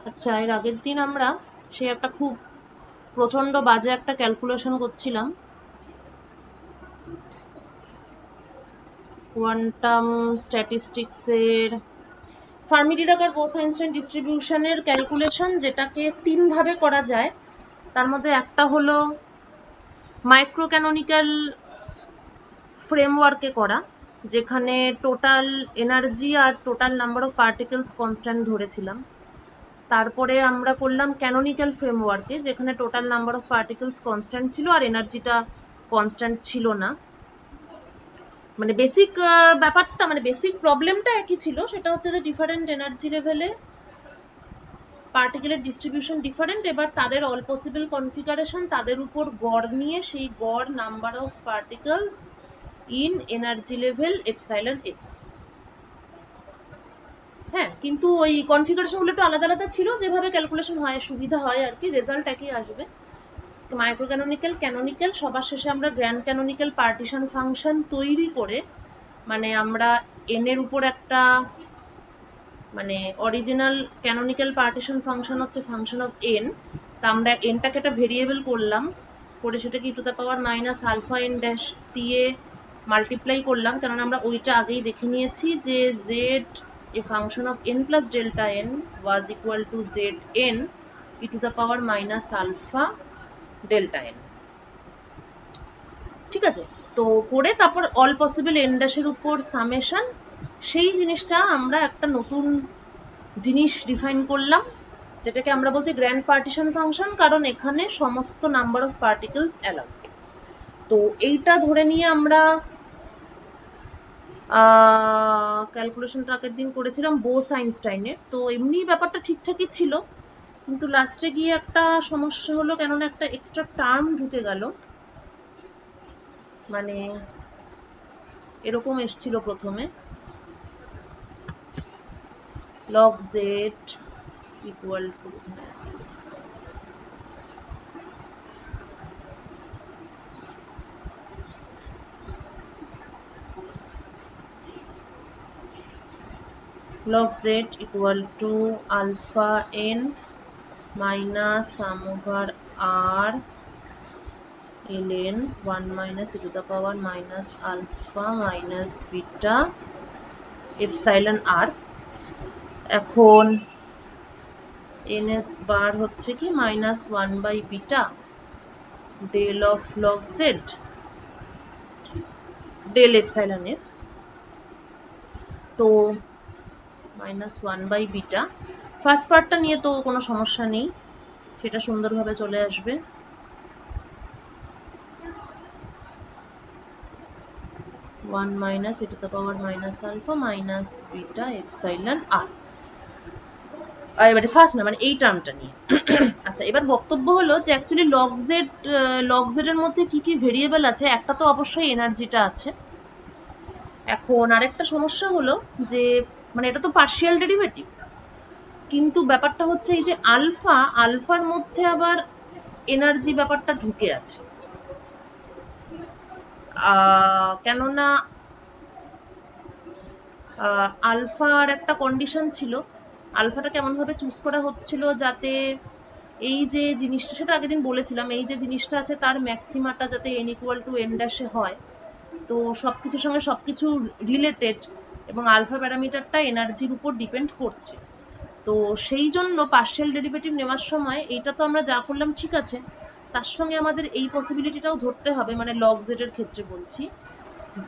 আচ্ছা, এর আগের দিন আমরা সে একটা খুব প্রচন্ড বাজে একটা ক্যালকুলেশন করছিলাম কোয়ান্টাম স্ট্যাটিস্টিক্সের ফার্মি ডিরাক বোস-আইনস্টাইন ডিস্ট্রিবিউশনের ক্যালকুলেশন, যেটাকে তিন ভাবে করা যায়। তার মধ্যে একটা হলো মাইক্রো ক্যানোনিক্যাল ফ্রেমওয়ার্কে করা, যেখানে টোটাল এনার্জি আর total number of particles constant ধরেছিলাম। তারপরে আমরা করলাম ক্যানোনিক্যাল ফ্রেমওয়ার্কে, যেখানে total number of particles constant ছিল আর এনার্জিটা কনস্ট্যান্ট ছিল না। মানে বেসিক ব্যাপারটা, মানে বেসিক প্রবলেমটা একই ছিল, সেটা হচ্ছে যে ডিফারেন্ট এনার্জি লেভেলে পার্টিকেলের ডিস্ট্রিবিউশন ডিফারেন্ট। এবার তাদের অল পসিবল কনফিগারেশন, তাদের উপর গড় নিয়ে সেই গড় number of particles in energy level epsilon S. হ্যাঁ, কিন্তু ওই কনফিগারেশন গুলো একটু আলাদা আলাদা ছিল, যেভাবে ক্যালকুলেশন হয় সুবিধা হয় আর কি, রেজাল্ট একই আসবে। মাইক্রো ক্যানোনিক্যাল, ক্যানোনিক্যাল, সবার শেষে আমরা গ্র্যান্ড ক্যানোনিক্যাল পার্টিশন ফাংশন তৈরি করে, মানে আমরা এন এর উপর একটা, মানে অরিজিনাল ক্যানোনিক্যাল পার্টিশন ফাংশন হচ্ছে ফাংশন অফ এন, তা আমরা এনটাকে একটা ভেরিয়েবল করলাম, করে সেটাকে e to the power minus alpha N dash দিয়ে মাল্টিপ্লাই করলাম, কারণ আমরা ওইটা আগেই দেখে নিয়েছি যে Z A function of N plus delta N was equal to Z N e to the power minus alpha delta N. ঠিক আছে, তো করে তারপর অল পসিবল এন ড্যাশের উপর সামেশন, সেই জিনিসটা আমরা একটা নতুন জিনিস ডিফাইন করলাম, যেটাকে আমরা বলছি গ্র্যান্ড পার্টিশন ফাংশন, কারণ এখানে সমস্ত নাম্বার অফ পার্টিকেলস অ্যালাউড। তো এইটা ধরে নিয়ে আমরা ক্যালকুলেশনটা আগের দিন করেছিলাম বোস-আইনস্টাইনের। তো এমনি ব্যাপারটা ঠিকঠাকই ছিল, কিন্তু লাস্টে গিয়ে একটা সমস্যা হলো, কেননা একটা এক্সট্রা টার্ম ঢুকে গেল। মানে এরকম এসছিল প্রথমে log z equal to log z equal to alpha n minus sum over r ln 1 minus e to the power minus alpha minus beta epsilon r। এখন ns বার হচ্ছে কি minus 1 by beta del of log z del epsilon s, তো minus 1 by beta। First পার্টটা নিয়ে তো কোনো সমস্যা নেই, সেটা সুন্দরভাবে চলে আসবে। One minus e to the power minus alpha minus beta epsilon r। এবারে ফার্স্ট না, মানে এই টার্মটা নিয়ে। আচ্ছা, এবার বক্তব্য হলো যে অ্যাকচুয়ালি লগ জেড এর মধ্যে কি কি ভেরিয়েবল আছে। একটা তো অবশ্যই এনার্জিটা আছে। এখন আরেকটা সমস্যা হলো যে, মানে এটা তো পার্শিয়াল ডেরিভেটিভ, কিন্তু ব্যাপারটা হচ্ছে এই যে আলফার মধ্যে আবার এনার্জি ব্যাপারটা ঢুকে আছে। কেননা আলফার একটা কন্ডিশন ছিল, আলফাটা কেমন ভাবে চুজ করা হচ্ছিল যাতে এই যে জিনিসটা, সেটা আগের দিন বলেছিলাম, এই যে জিনিসটা আছে তার ম্যাক্সিমাটা যাতে n ইকুয়াল টু n ড্যাশে হয়, তো সবকিছুর সঙ্গে সবকিছু রিলেটেড, এবং আলফা প্যারামিটারটা এনার্জির উপর ডিপেন্ড করছে। তো সেই জন্য পার্শিয়াল ডেরিভেটিভ নেওয়ার সময় এইটা তো আমরা যা করলাম ঠিক আছে, তার সঙ্গে আমাদের এই পসিবিলিটিটাও ধরতে হবে, মানে লগ জেড এর ক্ষেত্রে বলছি,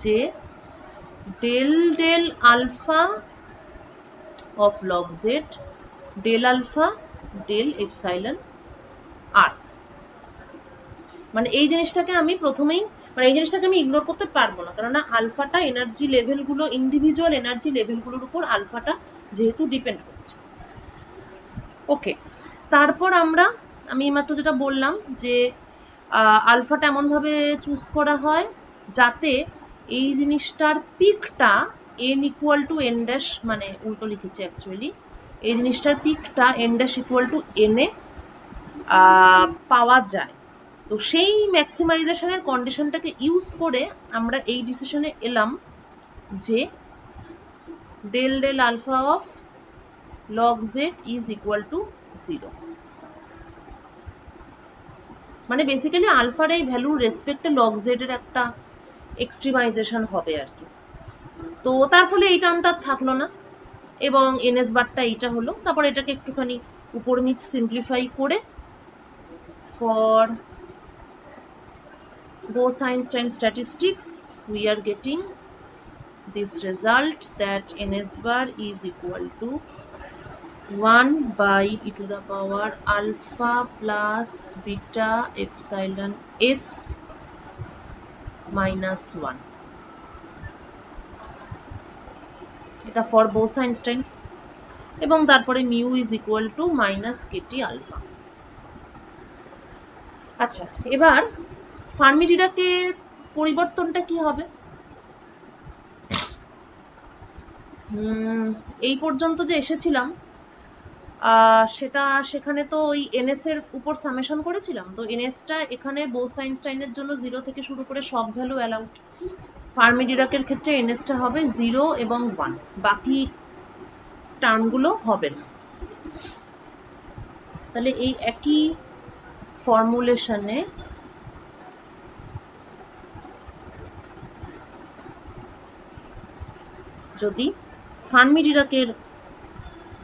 যে del del alpha of log z del alpha del epsilon r। মানে এই জিনিসটাকে আমি প্রথমেই, মানে এই জিনিসটাকে আমি ইগনোর করতে পারবো না, কারণ আলফাটা এনার্জি লেভেলগুলো, ইন্ডিভিজুয়াল এনার্জি লেভেলগুলোর উপর আলফাটা যেহেতু ডিপেন্ড করছে। ওকে, তারপর আমি মাত্র যেটা বললাম যে আলফাটা এমন ভাবে চুজ করা হয় যাতে এই জিনিসটার পিকটা n equal to n dash, মানে উল্টো লিখেছি অ্যাকচুয়ালি, এই জিনিসটার পিকটা n dash equal to n এ পাওয়া যায়। তো সেই ম্যাক্সিমাইজেশনের কন্ডিশনটাকে ইউজ করে আমরা এই ডিসিশনে এলাম যে del del alpha of log z is equal to 0, মানে বেসিক্যালি আলফার এই ভ্যালুর রেসপেক্টে লগ জেড এর একটা এক্সট্রিমাইজেশন হবে আর কি। তো তার ফলে এই টার্মটা থাকলো না এবং এনএস বারটা এইটা হলো। তারপর এটাকে একটুখানি উপর নিচ সিম্পলিফাই করে for Bose-Einstein statistics we are getting this result that ns bar is equal to 1 by e to the power alpha plus beta epsilon s minus 1, এটা ফর Bose-Einstein, এবং তারপরে mu is equal to minus KT alpha. আচ্ছা, এবার ফার্মি-ডিরাকের পরিবর্তনটা কি হবে? এই পর্যন্ত যে এসেছিলাম সেখানে তো ওই এনএস এর উপর সামেশন করেছিলাম, তো এনএসটা এখানে Bose-Einstein-এর জন্য 0 থেকে শুরু করে সব ভ্যালু অ্যালাউড। ফার্মি-ডিরাকের ক্ষেত্রে এনএসটা হবে 0 এবং 1, বাকি টার্মগুলো হবে না। তাহলে এই একই ফর্মুলেশনে যদি ফার্মি-ডিরাকের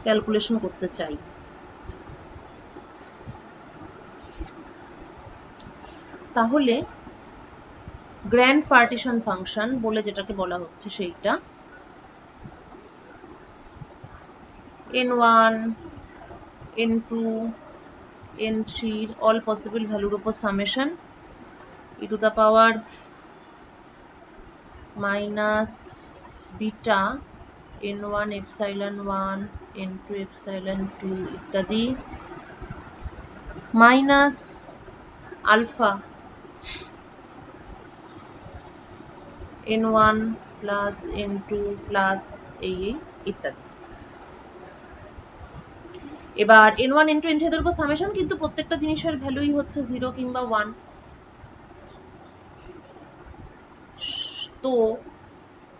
ক্যালকুলেশন করতে চাই, তাহলে গ্র্যান্ড পার্টিশন ফাংশন বলে যেটাকে বলা হচ্ছে সেইটা n1 n2 n3 all possible ভ্যালুর উপর summation e to the power minus beta n1 epsilon 1 n2 epsilon 2 ইত্যাদি minus alpha n1 plus n2 plus এই ইত্যাদি। এবার n1 n2 n3 এর উপর সামেশন, কিন্তু প্রত্যেকটা জিনিসের ভ্যালুই হচ্ছে 0 কিংবা 1। তো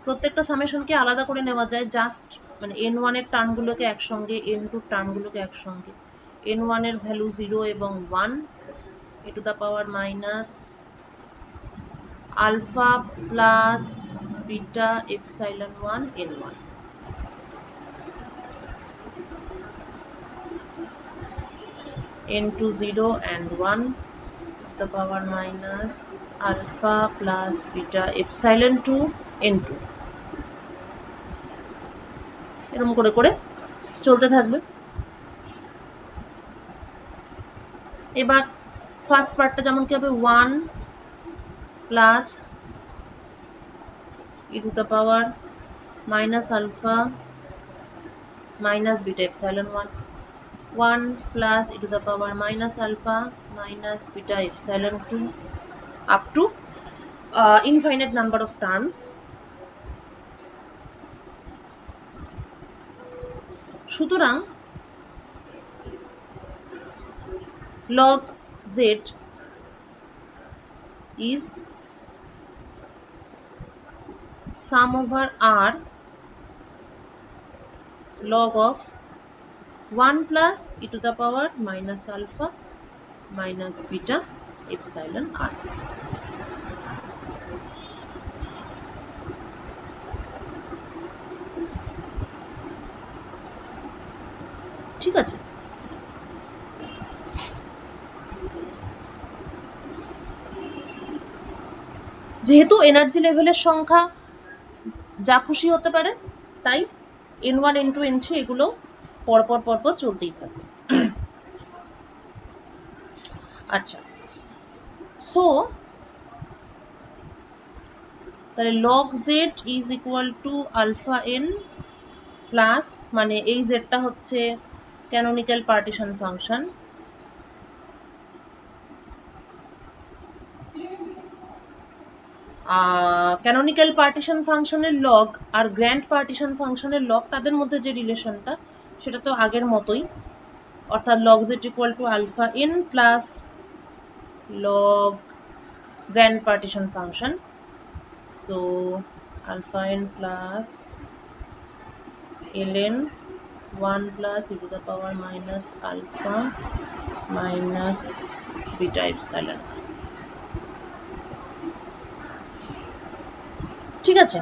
প্রত্যেকটা সামেশনকে আলাদা করে নেওয়া যায়, জাস্ট মানে n1 এর টার্মগুলোকে একসঙ্গে, n2 এর টার্মগুলোকে একসঙ্গে। n1 এর ভ্যালু 0 এবং 1 e to the power minus alpha plus beta epsilon 1 n1, n2 0 and 1 to the power minus alpha plus beta epsilon 2 n2, এরকম করে করে চলতে থাকবে। এবার ফার্স্ট পার্টটা যেমন কি হবে 1 plus e to the power minus alpha minus beta epsilon 1, 1 plus e to the power minus alpha minus beta epsilon 2 up to infinite number of terms। সুতরাং log z is sum over r log of 1 plus e to the power minus alpha minus beta epsilon r। ঠিক আছে, যেহেতু energy লেভেলের সংখ্যা যা খুশি হতে পারে, তাই n1 n2 n3 এগুলো পরপর পরপর চলতেই থাকবে। আচ্ছা, সো তাহলে log z is equal to alpha n plus, মানে এই জেডটা হচ্ছে canonical partition function, canonical partition ফাংশনের লগ আর গ্র্যান্ড পার্টিশন ফাংশনের লগ, তাদের মধ্যে যে রিলেশনটা সেটা তো আগের মতোই, অর্থাৎ log z equal to alpha n plus log grand partition function, so alpha n plus ln 1 plus e to the power minus alpha minus beta epsilon। ঠিক আছে,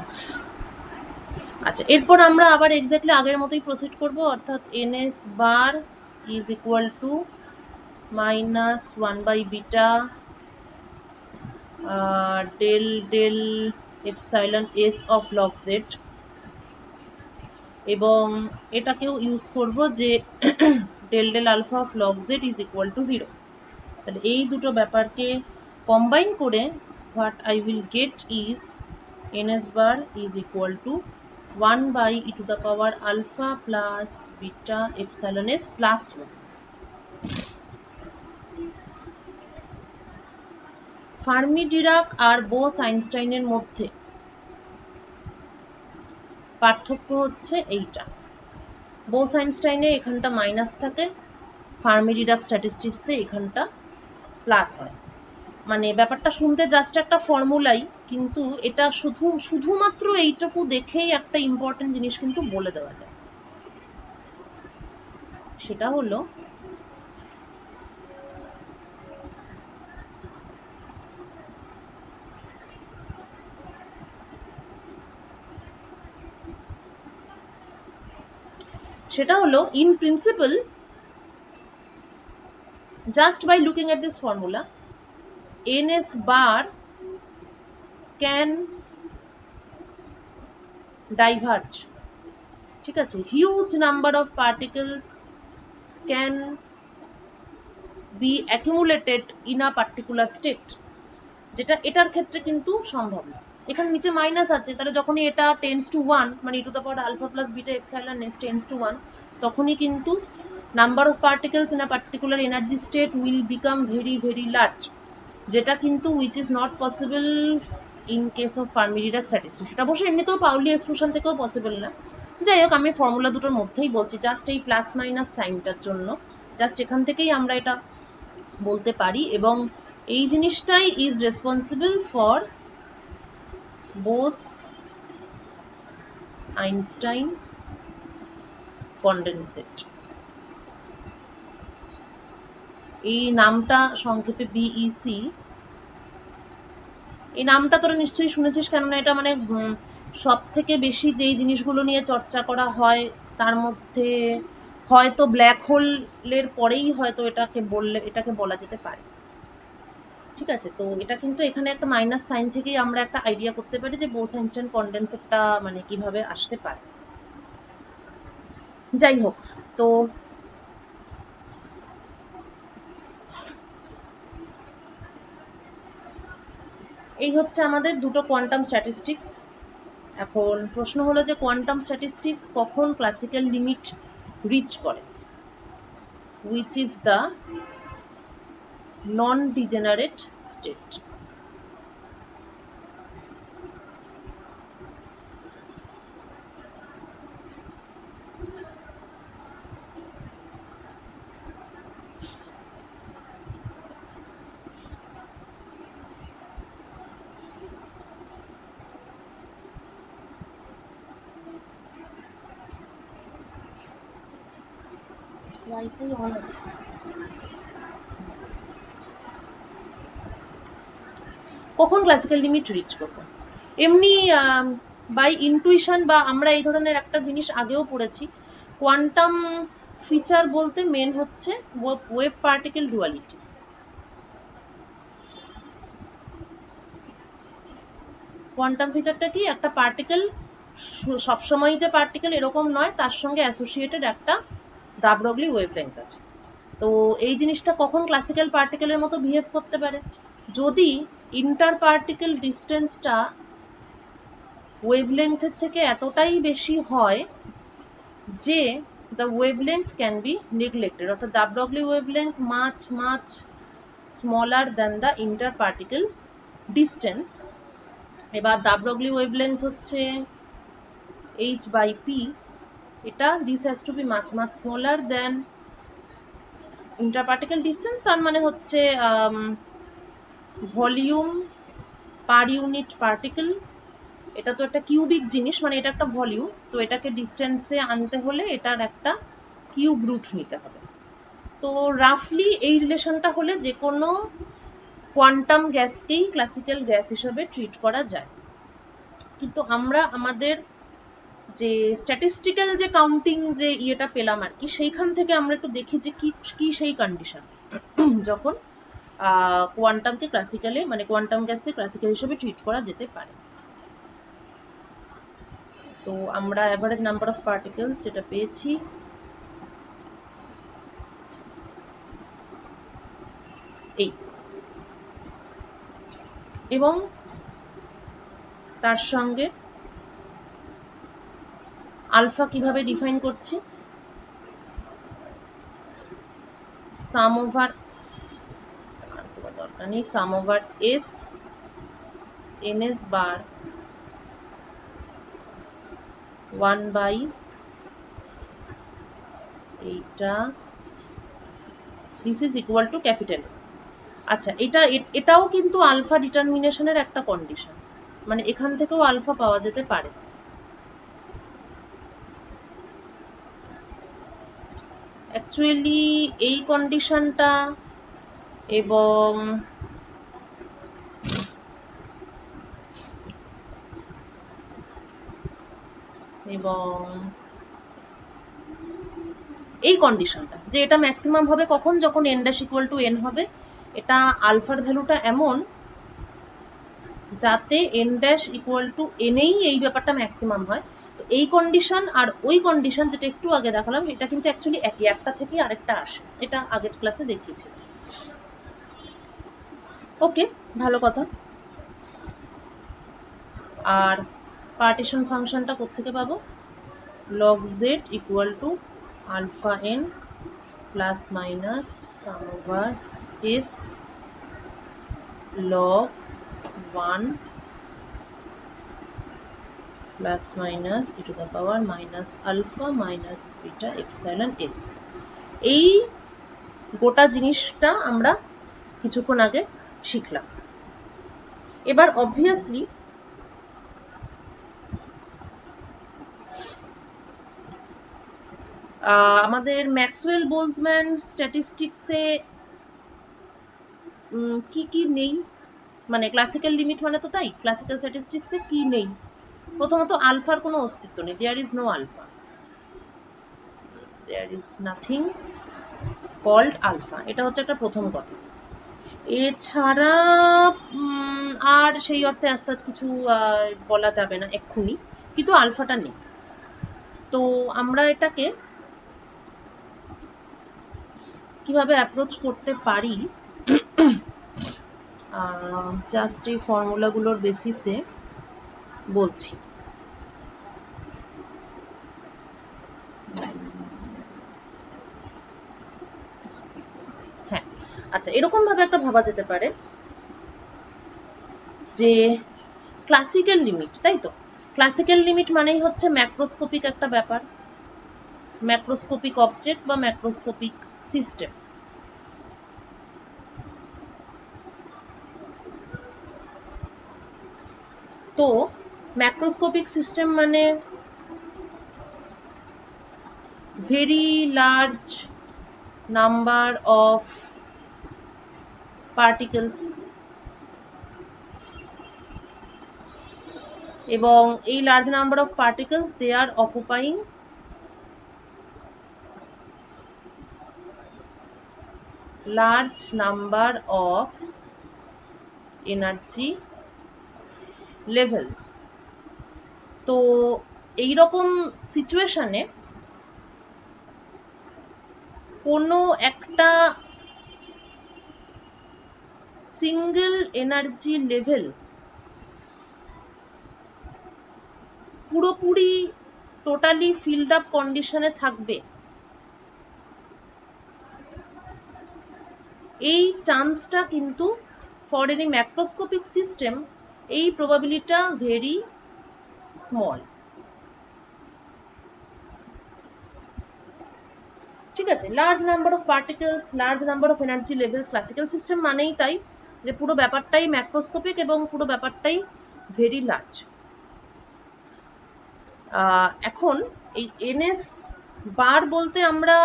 আচ্ছা এরপর আমরা আবার এক্স্যাক্টলি আগের মতোই প্রসিড করব, অর্থাৎ ns বার is equal to minus 1 by beta del del epsilon S of log Z, এবং এটাকেও ইউজ করব যে del del alpha of log Z is equal to 0। তাহলে এই দুটো ব্যাপারকে কম্বাইন করে what I will get is ns bar is equal to 1 by e to the power alpha plus beta epsilon s plus 1। Fermi Dirac আর বোস আইনস্টাইনের মধ্যে পার্থক্য হচ্ছে এইটা, বোস আইনস্টাইনে এখানটা মাইনাস থাকে, ফার্মি ডিরাক স্ট্যাটিস্টিক্সে এখানটা প্লাস হয়। মানে ব্যাপারটা শুনতে জাস্ট একটা ফর্মুলাই, কিন্তু এটা শুধুমাত্র এইটুকু দেখেই একটা ইম্পর্টেন্ট জিনিস কিন্তু বলে দেওয়া যায়, সেটা হলো in principle, just by looking at this formula, ns bar can diverge, ঠিক আছে, huge number of particles can be accumulated in a particular state, যেটা এটার ক্ষেত্রে কিন্তু সম্ভব না। এখানে নিচে মাইনাস আছে, তাহলে যখনই এটা টেন্ডস টু 1 মানে e to the power alpha plus beta epsilon s tends to 1, তখনই কিন্তু number of particles in a particular energy state will become very very large, যেটা কিন্তু which is not possible in case of Fermi Dirac statistics. সেটা অবশ্যই এমনিতেও Paoli expression থেকেও possible না। যাই হোক, আমি ফর্মুলা দুটোর মধ্যেই বলছি, জাস্ট এই প্লাস মাইনাস সাইনটার জন্য, জাস্ট এখান থেকেই আমরা এটা বলতে পারি, এবং এই জিনিসটাই is responsible for Bose Einstein condensate. এই নামটা সংক্ষেপে বিইসি, এই নামটা তোরা নিশ্চয়ই শুনেছিস, কেননা এটা মানে সব থেকে বেশি যেই জিনিসগুলো নিয়ে চর্চা করা হয় তার মধ্যে হয়তো ব্ল্যাক হোলের পরেই হয়তো এটাকে বলা যেতে পারে। ঠিক আছে, তো এটা কিন্তু এখানে একটা মাইনাস সাইন থেকেই আমরা একটা আইডিয়া করতে পারি যে বোস আইনস্টাইন কন্ডেনসেটটা মানে কিভাবে আসতে পারে। যাই হোক, তো এই হচ্ছে আমাদের দুটো কোয়ান্টাম স্ট্যাটিস্টিক্স। এখন প্রশ্ন হলো যে কোয়ান্টাম স্ট্যাটিস্টিক্স কখন ক্লাসিক্যাল লিমিট রিচ করে, which is the non-degenerate state। Wifi on আছে। কখন ক্লাসিক্যাল লিমিট রিচ করবে, এমনি বাই ইনটুইশন, বা আমরা এই ধরনের একটা জিনিস আগেও পড়েছি, কোয়ান্টাম ফিচার বলতে মেন হচ্ছে ওয়েভ পার্টিকেল ডুয়ালিটি। কোয়ান্টাম ফিচারটা কি, একটা পার্টিকেল সবসময় যে পার্টিকেল এরকম নয়, তার সঙ্গে অ্যাসোসিয়েটেড একটা দা ব্রগলি ওয়েভলেংথ আছে। তো এই জিনিসটা কখন ক্লাসিক্যাল পার্টিকেলের মতো বিহেভ করতে পারে, যদি ইন্টার পার্টিকেল ডিস্টেন্সটা ওয়েভলেংথের থেকে এতটাই বেশি হয় যে the wavelength can be neglected, অর্থাৎ de Broglie wavelength much much smaller than the interparticle distance। এবার দা ব্রগলি ওয়েভলেংথ হচ্ছে h by p, এটা this has to be much much smaller than interparticle distance, তার মানে হচ্ছে volume per unit particle এটা তো একটা কিউবিক জিনিস, মানে এটা একটা ভলিউম, তো এটাকে ডিস্টেন্সে আনতে হলে এটার একটা কিউব রুট নিতে হবে। তো রাফলি এই রিলেশনটা হলে যে কোনো কোয়ান্টাম গ্যাসকেই ক্লাসিক্যাল গ্যাস হিসেবে ট্রিট করা যায়। কিন্তু আমরা আমাদের যে স্ট্যাটিস্টিক্যাল যে কাউন্টিং যে ইয়েটা পেলাম আর কি, সেইখান থেকে আমরা একটু দেখি যে কি কি সেই কন্ডিশন যখন কোয়ান্টামকে ক্লাসিক্যালে, মানে কোয়ান্টাম গ্যাসকে ক্লাসিক্যাল হিসেবে ট্রিট করা যেতে পারে। তো আমরা অ্যাভারেজ নাম্বার অফ পার্টিকেলস যেটা পেয়েছি, এই, এবং তার সঙ্গে আলফা কিভাবে ডিফাইন করছি, সাম ওভার, দরকার নেই, সাম ওভার এস ns বার 1 বাই এইটা, this is equal to capital. আচ্ছা, এটাও কিন্তু আলফা ডিটারমিনেশনের একটা কন্ডিশন, মানে এখান থেকেও আলফা পাওয়া যেতে পারে। অ্যাকচুয়ালি এই কন্ডিশনটা এবং এই কন্ডিশনটা যে এটা ম্যাক্সিমাম হবে কখন, যখন n dash equal to n হবে, এটা আলফার ভ্যালুটা এমন যাতে n dash equal to n এই এই ব্যাপারটা ম্যাক্সিমাম হয়। তো এই কন্ডিশন আর ওই কন্ডিশন যেটা একটু আগে দেখালাম, এটা কিন্তু অ্যাকচুয়ালি একই, একটা থেকে আরেকটা আসে, এটা আগের ক্লাসে দেখিয়েছি। ওকে, ভালো কথা। আর পার্টিশন ফাংশনটা কোত্থেকে পাবো, log z equal to alpha n plus minus sum over s log 1 plus minus e to the power minus alpha minus beta epsilon s। এই গোটা জিনিসটা আমরা কিছুক্ষণ আগে শিখলাম। এবার অবভিয়াসলি আমাদের ম্যাক্সওয়েল বোলজম্যান স্ট্যাটিস্টিক্সে কি কি নেই, মানে ক্লাসিক্যাল লিমিট মানে তো তাই, ক্লাসিক্যাল স্ট্যাটিস্টিক্সে কি নেই, প্রথমত আলফার কোনো অস্তিত্ব নেই, there is no alpha, there is nothing called alpha, এটা হচ্ছে একটা প্রথম কথা। এছাড়া আর সেই অর্থে আস্তে আস্তে কিছু বলা যাবে না এক্ষুনি, কিন্তু আলফাটা নেই। তো আমরা এটাকে কিভাবে অ্যাপ্রোচ করতে পারি, জাস্ট এই ফর্মুলাগুলোর বেসিসে বলছি। হ্যাঁ, আচ্ছা, এরকম ভাবে একটা ভাবা যেতে পারে যে ক্লাসিক্যাল লিমিট, তাই তো, ক্লাসিক্যাল লিমিট মানেই হচ্ছে ম্যাক্রোস্কোপিক একটা ব্যাপার, ম্যাক্রোস্কোপিক অবজেক্ট বা ম্যাক্রোস্কোপিক সিস্টেম। তো ম্যাক্রোস্কোপিক সিস্টেম মানে very large number of particles, এবং এই large number of particles they are occupying large number of energy levels। তো এই রকম সিচুয়েশনে কোনো একটা সিঙ্গেল এনার্জি লেভেল পুরোপুরি টোটালি ফিল্ড আপ কন্ডিশনে থাকবে, এই চান্সটা কিন্তু ফর এনি ম্যাক্রোস্কোপিক সিস্টেম এই প্রবাবিলিটিটা ভেরি স্মল। ঠিক আছে, large number of particles, large number of energy levels, classical system মানেই তাই যে পুরো ব্যাপারটাই ম্যাক্রোস্কোপিক এবং পুরো ব্যাপারটাই ভেরি লার্জ। এখন এই এনএস বার বলতে আমরা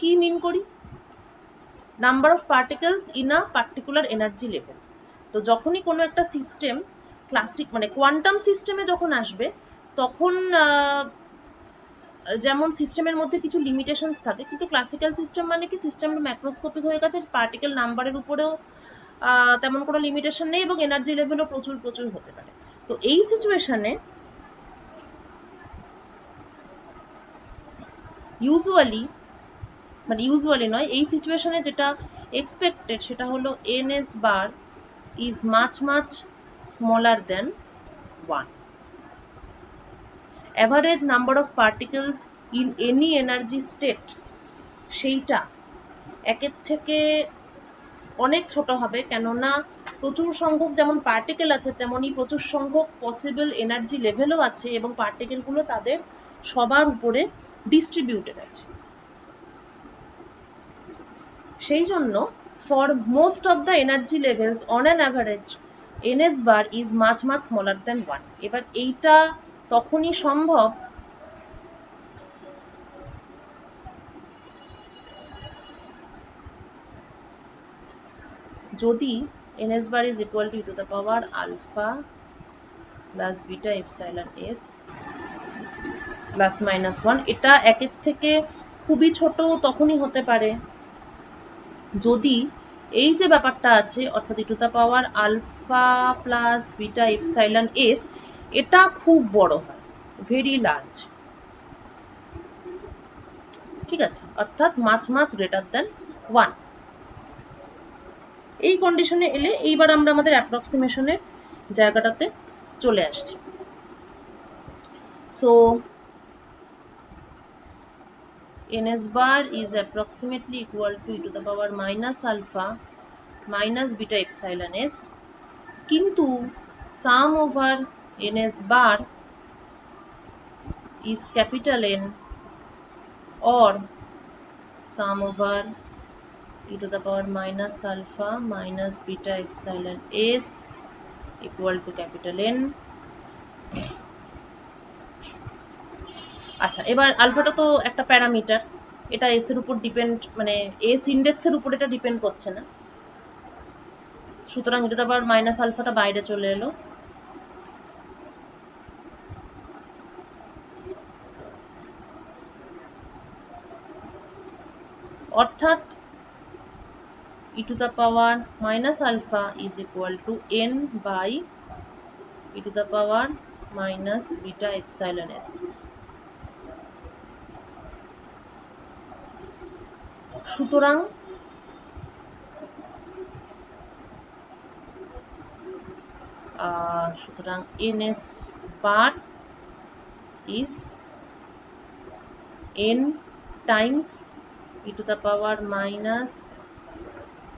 কি মিন করি? Number of particles in a particular energy level. তো যখনই কোনো একটা সিস্টেম ক্লাসিক মানে কোয়ান্টাম সিস্টেমে যখন আসবে, তখন যেমন সিস্টেমের মধ্যে কিছু লিমিটেশনস থাকে, কিন্তু ক্লাসিক্যাল সিস্টেম মানে কি, সিস্টেমটা ম্যাক্রোস্কোপিক হয়ে গেছে, পার্টিকেল নাম্বারের উপরেও তেমন কোনো লিমিটেশন নেই এবং এনার্জি লেভেলও প্রচুর প্রচুর হতে পারে। তো এই সিচুয়েশনে ইউজুয়ালি নয়, এই সিচুয়েশনে যেটা এক্সপেক্টেড সেটা হলো NS bar is much much smaller then 1. Average number of particles in any energy state সেইটা একের থেকে অনেক ছোট হবে, কেননা প্রচুর সংখ্যক যেমন পার্টিকেল আছে তেমনি প্রচুর সংখ্যক পসিবল এনার্জি লেভেলও আছে এবং পার্টিকেলগুলো তাদের সবার উপরে ডিস্ট্রিবিউটেড আছে। সেই জন্য for most of the energy levels on an average NS bar is much much smaller দেন 1. এবার এইটা তখনই সম্ভব যদি ns bar is equal to e to the power alpha plus beta epsilon s plus minus 1. এটা একের থেকে খুবই ছোট তখনই হতে পারে যদি এই যে ব্যাপারটা আছে অর্থাৎ e to the power alpha plus beta epsilon s এটা খুব বড় হয়, ভেরি লার্জ, ঠিক আছে, অর্থাৎ মাচ মাচ গ্রেটার দেন 1। এই কন্ডিশনে এলে এইবার আমরা আমাদের অ্যাপ্রক্সিমেশনের জায়গাটাতে চলে আসছি। So ns bar is approximately equal to e to the power minus alpha minus beta epsilon s, কিন্তু sum over ns bar is capital N or sum over e to the power minus alpha minus beta epsilon s equal to capital N। আচ্ছা, এবার আলফাটা তো একটা parameter, এটা S এর উপর depend, মানে S ইন্ডেক্সের উপর এটা ডিপেন্ড করছে না, সুতরাং এটা আবার মাইনাস আলফাটা বাইরে চলে এলো। অর্থাৎ e to the power minus alpha is equal to n by e to the power minus beta epsilon s। সুতরাং ns bar is n times e to the power minus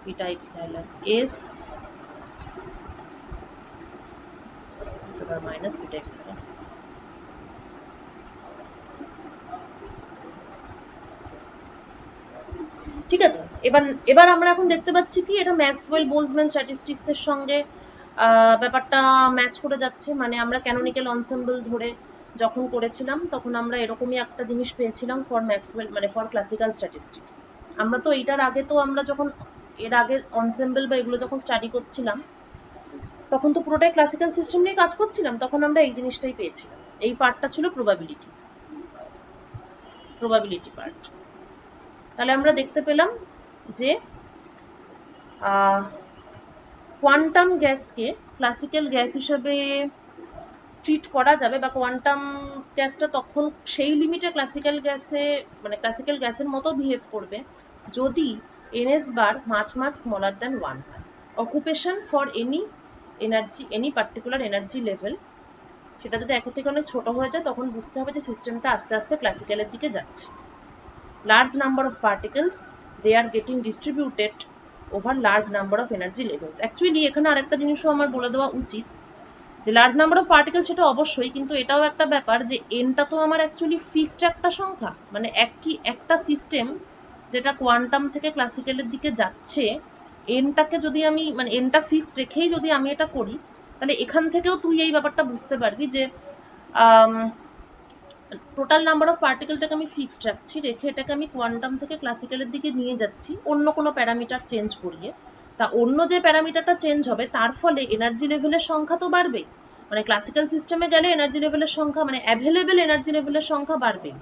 beta epsilon s e to the power minus beta epsilon s। ঠিক আছে, এবার আমরা এখন দেখতে পাচ্ছি কি এটা ম্যাক্সওয়েল বোলজম্যান স্ট্যাটিস্টিক্স এর সঙ্গে ব্যাপারটা ম্যাচ করে যাচ্ছে। মানে আমরা ক্যানোনিক্যাল এনসেম্বল ধরে যখন করেছিলাম তখন আমরা এরকমই একটা জিনিস পেয়েছিলাম ফর ম্যাক্সওয়েল, মানে ফর ক্লাসিক্যাল স্ট্যাটিস্টিক্স। আমরা তো এইটার আগে তো আমরা যখন এর আগে এনসেম্বল বা এগুলো যখন স্টাডি করছিলাম তখন তো পুরোটাই ক্লাসিক্যাল সিস্টেম নিয়ে কাজ করছিলাম, তখন আমরা এই জিনিসটাই পেয়েছিলাম। এই পার্টটা ছিল প্রবাবিলিটি পার্ট। তাহলে আমরা দেখতে পেলাম যে কোয়ান্টাম গ্যাসকে ক্লাসিক্যাল গ্যাস হিসেবে ট্রিট করা যাবে, বা কোয়ান্টাম গ্যাসটা তখন সেই লিমিটে ক্লাসিক্যাল গ্যাসের মতো বিহেভ করবে যদি ns বার মাচ মাচ স্মলার দ্যান 1 হয়। Occupation for any particular energy level সেটা যদি একের থেকে অনেক ছোট হয়ে যায় তখন বুঝতে হবে যে সিস্টেমটা আস্তে আস্তে ক্লাসিক্যালের দিকে যাচ্ছে। Large number of particles, they are getting distributed over large number of energy levels. Actually এখানে আরেকটা জিনিসও আমার বলে দেওয়া উচিত যে লার্জ নাম্বার অফ পার্টিকেল সেটা অবশ্যই, কিন্তু এটাও একটা ব্যাপার যে এনটা তো আমার অ্যাকচুয়ালি ফিক্সড একটা সংখ্যা, মানে একটা সিস্টেম যেটা কোয়ান্টাম থেকে ক্লাসিক্যালের দিকে যাচ্ছে, এনটাকে যদি আমি মানে এনটা ফিক্সড রেখেই যদি আমি এটা করি তাহলে এখান থেকেও তুই এই ব্যাপারটা বুঝতে পারবি যে টোটাল নাম্বার অফ পার্টিকেলটাকে আমি ফিক্সড রাখছি, রেখে এটাকে আমি কোয়ান্টাম থেকে ক্লাসিক্যালের দিকে নিয়ে যাচ্ছি অন্য কোনো প্যারামিটার চেঞ্জ করিয়ে। তা অন্য যে প্যারামিটারটা চেঞ্জ হবে তার ফলে এনার্জি লেভেলের সংখ্যা তো বাড়বেই, মানে ক্লাসিক্যাল সিস্টেমে গেলে এনার্জি লেভেলের সংখ্যা, মানে অ্যাভেলেবেল এনার্জি লেভেলের সংখ্যা বাড়বেই।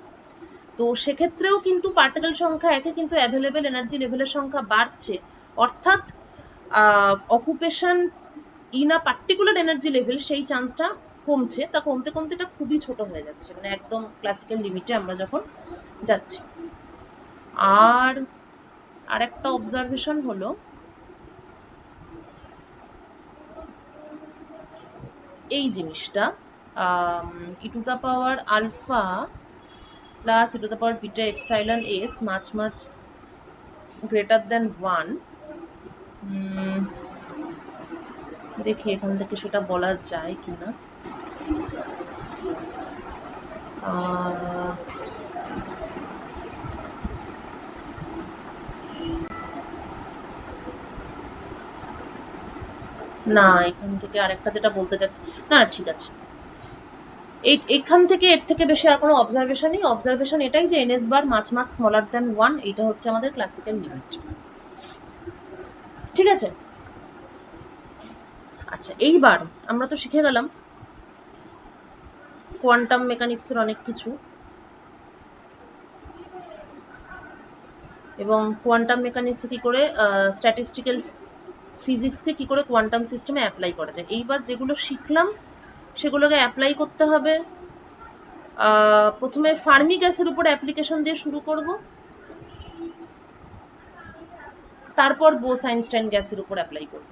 তো সেক্ষেত্রেও কিন্তু পার্টিকেল সংখ্যা একে, কিন্তু অ্যাভেলেবেল এনার্জি লেভেলের সংখ্যা বাড়ছে, অর্থাৎ occupation in a particular energy level সেই চান্সটা কমছে। তা কমতে কমতে এটা খুবই ছোট হয়ে যাচ্ছে, মানে একদম ক্লাসিক্যাল লিমিটে আমরা যখন যাচ্ছি। আর আরেকটা অবজারভেশন হলো এই জিনিসটা, e to the power alpha plus e to the power beta epsilon S much much greater than 1। দেখি এখান থেকে সেটা বলা যায় কিনা। না, এখান থেকে আরেকটা যেটা বলতে যাচ্ছি, না ঠিক আছে, এখান থেকে এর থেকে বেশি আর কোনো অবজারভেশন নেই। অবজারভেশন এটাই যে এনএস বার মাচ মাচ স্মলার দ্যান 1, এটা হচ্ছে আমাদের ক্লাসিক্যাল লিমিট। ঠিক আছে, আচ্ছা এইবার আমরা তো শিখে গেলাম কোয়ান্টাম মেকানিক্সের অনেক কিছু, এবং কোয়ান্টাম মেকানিক্স কি করে স্ট্যাটিস্টিক্যাল ফিজিক্সকে কি করে কোয়ান্টাম সিস্টেমে অ্যাপ্লাই করা যায়। এইবার যেগুলো শিখলাম সেগুলোকে অ্যাপ্লাই করতে হবে। প্রথমে ফার্মি গ্যাসের উপর অ্যাপ্লিকেশন দিয়ে শুরু করব, তারপর বোস-আইনস্টাইন গ্যাসের উপর অ্যাপ্লাই করব।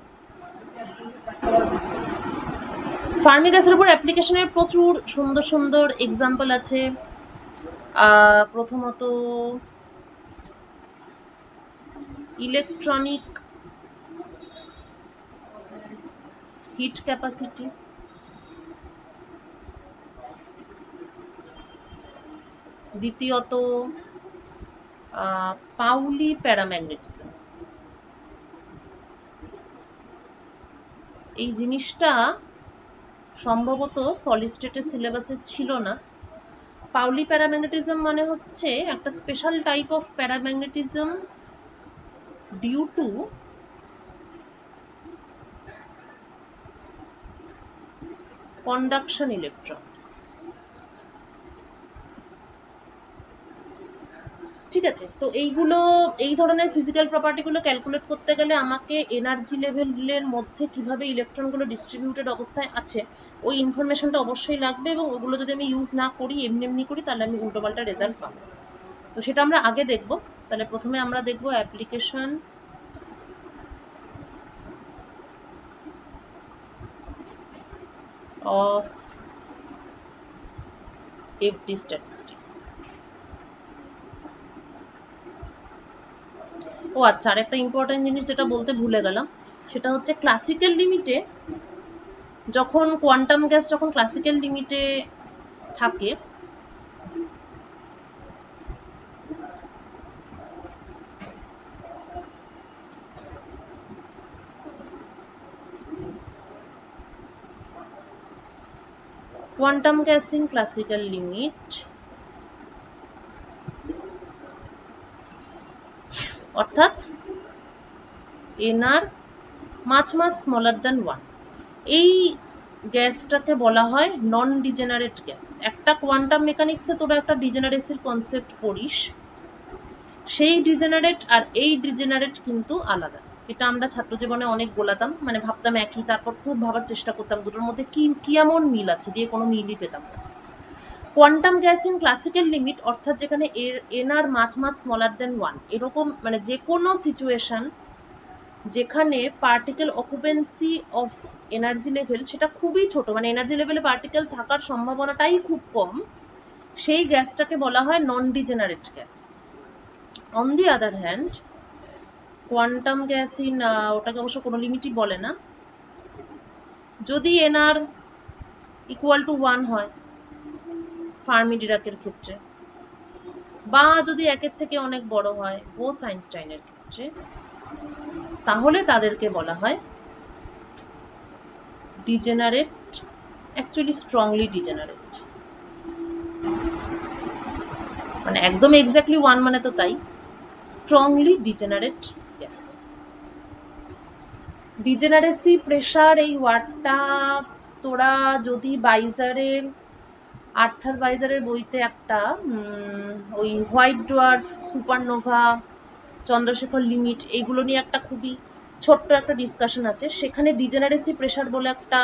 ফার্মি গ্যাসের উপর অ্যাপ্লিকেশনের প্রচুর সুন্দর সুন্দর এক্সাম্পল আছে। প্রথমত ইলেকট্রনিক হিট ক্যাপাসিটি, দ্বিতীয়ত পাউলি প্যারাম্যাগনেটিজম। এই জিনিসটা সম্ভবত সলিড স্টেটের সিলেবাসে ছিল না। পাউলি প্যারাম্যাগনেটিজম মানে হচ্ছে একটা special type of paramagnetism due to conduction electrons. ঠিক আছে, তো এইগুলো, এই ধরনের ফিজিক্যাল প্রপার্টিগুলো ক্যালকুলেট করতে গেলে আমাকে এনার্জি লেভেলের মধ্যে কিভাবে ইলেকট্রনগুলো ডিস্ট্রিবিউটেড অবস্থায় আছে ওই ইনফরমেশনটা অবশ্যই লাগবে, এবং ওগুলো যদি আমি ইউজ না করি, এমনি এমনি করি, তাহলে আমি উল্টোপাল্টা রেজাল্ট পাবো। তো সেটা আমরা আগে দেখব। তাহলে প্রথমে আমরা দেখব অ্যাপ্লিকেশন অফ এফডি স্ট্যাটিস্টিক্স। ও আচ্ছা, আরেকটা ইম্পর্টেন্ট জিনিস যেটা বলতে ভুলে গেলাম, সেটা হচ্ছে ক্লাসিক্যাল লিমিটে যখন কোয়ান্টাম গ্যাস যখন ক্লাসিক্যাল লিমিটে থাকে, quantum gas in classical limit, অর্থাৎ NR much much smaller than 1, এই গ্যাসটাকে বলা হয় নন ডিজেনারেট গ্যাস। একটা কোয়ান্টাম মেকানিক্সে তোরা একটা ডিজেনারেসির কনসেপ্ট পড়িস, সেই ডিজেনারেট আর এই ডিজেনারেট কিন্তু আলাদা। এটা আমরা ছাত্র জীবনে অনেক বলাতাম, মানে ভাবতাম একই, তারপর খুব ভাবার চেষ্টা করতাম দুটোর মধ্যে কি এমন মিল আছে, দিয়ে কোনো মিলই পেতাম না। Quantum gas in classical limit অর্থাৎ যেখানে এনআর মাচ মাচ স্মলার দেন 1, এরকম মানে যে কোনো সিচুয়েশন যেখানে particle occupancy of energy level সেটা খুবই ছোট, মানে এনার্জি লেভেলে পার্টিকেল থাকার সম্ভাবনাটাই খুব কম, সেই গ্যাসটাকে বলা হয় non degenerate gas. On the other hand quantum gas in, ওটাকে অবশ্য কোনো লিমিটই বলে না, যদি এনআর ইকুয়াল টু 1 হয় ফার্মি ডিরাকের ক্ষেত্রে, বা যদি একের থেকে অনেক বড় হয় বোস-আইনস্টাইনের ক্ষেত্রে, তাহলে তাদেরকে বলা হয় ডিজেনারেট, অ্যাকচুয়ালি স্ট্রংলি ডিজেনারেট, মানে একদম এক্স্যাক্টলি ওয়ান মানে তো তাই, স্ট্রংলি ডিজেনারেট গ্যাস। ডিজেনারেসি প্রেশার এই ওয়ার্ডটা তোরা যদি বাইজারে, আর্থার বাইজারের বইতে একটা ওই white dwarf, supernova, Chandrasekhar limit, এইগুলো নিয়ে একটা খুবই ছোট্ট একটা ডিসকাশন আছে, সেখানে ডিজেনারেসি প্রেশার বলে একটা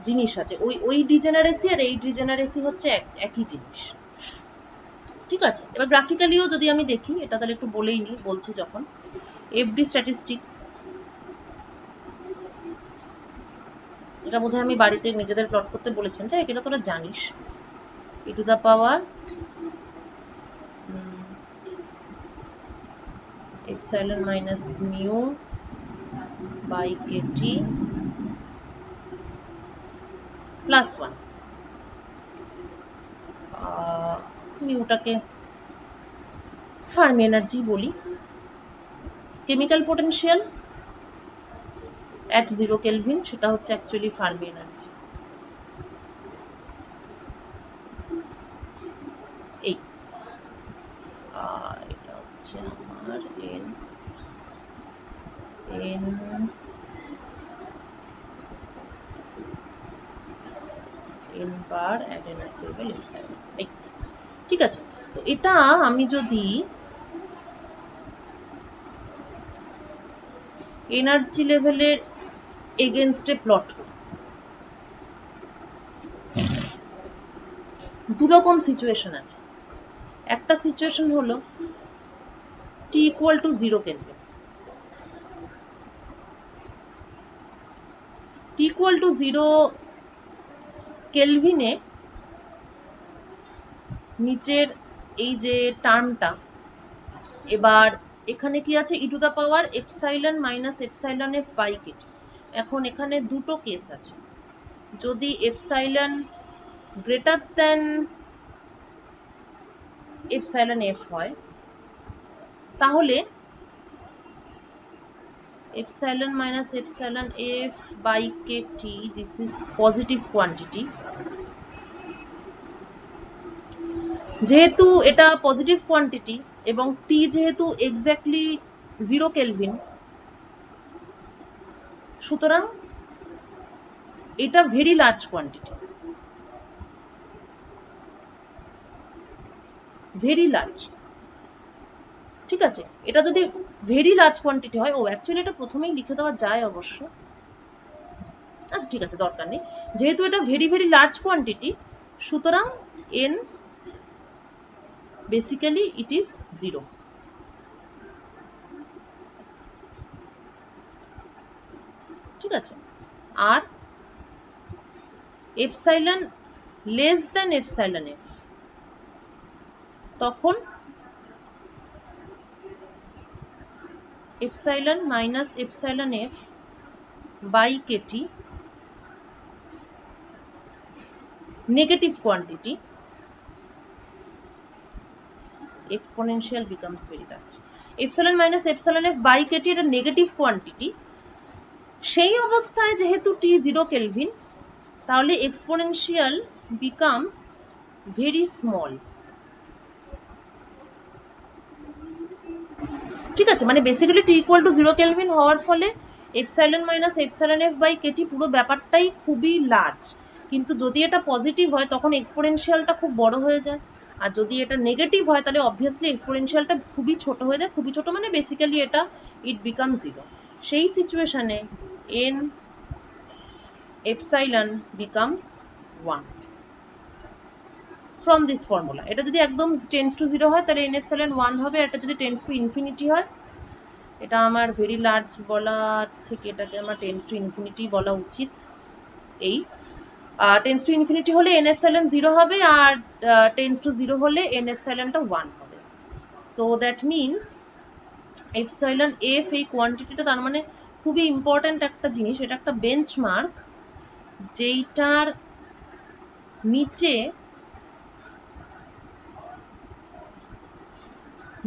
জিনিস আছে। ওই ডিজেনারেসি আর এই ডিজেনারেসি হচ্ছে একই জিনিস, ঠিক আছে। এবার গ্রাফিক্যালিও যদি আমি দেখি, এটা তাহলে একটু বলেই নি, বলছি যখন। এফডি স্ট্যাটিস্টিক্স, এটা বোধহয় আমি বাড়িতে নিজেদের প্লট করতে বলেছিলাম, যাই এটা তোরা জানিস। e to the power epsilon minus mu by kt plus 1, মিউটাকে ফার্মি এনার্জি বলি। কেমিক্যাল পোটেনশিয়াল at 0 কেলভিন, সেটা হচ্ছে অ্যাকচুয়ালি ফার্মি এনার্জি। এই এটা হচ্ছে আমার n bar at energy level epsilon. এই ঠিক আছে। তো এটা আমি যদি এনার্জি লেভেলের এগেনস্টে প্লট করি, দু রকম সিচুয়েশন আছে। একটা সিচুয়েশন হলো t equal to 0 Kelvin, t equal to 0 কেলভিনে নিচের এই যে টার্মটা, এবার এখানে কি আছে, e to the power epsilon minus epsilon F by KT. এখন এখানে দুটো কেস আছে, যদি epsilon greater than epsilon F হয়, তাহলে epsilon minus epsilon f by kt, this is positive quantity, যেহেতু এটা পজিটিভ কোয়ান্টিটি এবং t যেহেতু এক্স্যাক্টলি 0 কেলভিন, সুতরাং এটা very large quantity, very large, ঠিক আছে। এটা যদি ভেরি লার্জ কোয়ান্টিটি হয়, ও অ্যাকচুয়ালি এটা প্রথমেই লিখে দেওয়া যায় অবশ্য, আচ্ছা ঠিক আছে, দরকার নেই। যেহেতু এটা ভেরি ভেরি লার্জ কোয়ান্টিটি, সুতরাং n বেসিক্যালি ইট ইজ 0। ঠিক আছে। আর epsilon less than epsilon F, তখন epsilon minus epsilon F by KT negative quantity, exponential becomes very large. Epsilon minus epsilon f by kt এটা negative quantity, সেই অবস্থায় যেহেতু t 0 kelvin, তাহলে exponential becomes very small, ঠিক আছে। মানে basically t equal to 0 kelvin হওয়ার ফলে epsilon minus epsilon F by KT পুরো ব্যাপারটাই খুবই লার্জ, কিন্তু যদি এটা পজিটিভ হয় তখন এক্সপোনেনশিয়ালটা খুব বড় হয়ে যায়, আর যদি এটা নেগেটিভ হয় তাহলে অবভিয়াসলি এক্সপোনেনশিয়ালটা খুবই ছোট হয়ে যায়, খুবই ছোট মানে বেসিক্যালি এটা ইট বিকাম 0। সেই সিচুয়েশনে n epsilon becomes 1 from this formula। এটা যদি একদম টেন্ডস টু 0 হয় তাহলে n epsilon 1 হবে, এটা যদি টেন্ডস টু ইনফিনিটি হয়, এটা আমার ভেরি লার্জ বলার থেকে এটাকে আমার টেন্ডস টু ইনফিনিটি বলা উচিত। এই টেন্ডস টু ইনফিনিটি হলে n epsilon 0 হবে, আর টেন্ডস টু 0 হলে n epsilonটা 1 হবে। So that means epsilon F এই কোয়ান্টিটিটা তার মানে খুবই ইম্পর্ট্যান্ট একটা জিনিস, এটা একটা বেঞ্চমার্ক, যেইটার নিচে,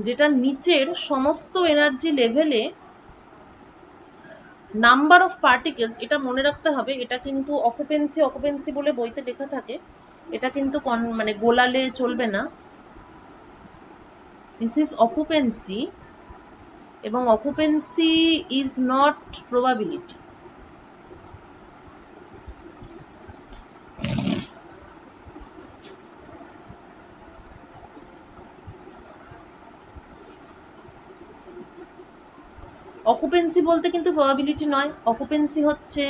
যেটার নিচের সমস্ত এনার্জি লেভেলে নাম্বার অফ পার্টিকেলস, এটা মনে রাখতে হবে, এটা কিন্তু অকুপেন্সি বলে বইতে লেখা থাকে, এটা কিন্তু মানে গোলালে চলবে না। দিস ইজ অকুপেন্সি, এবং occupancy is not probability. Occupancy বলতে কিন্তু প্রবাবিলিটি নয়, অকুপেন্সি হচ্ছে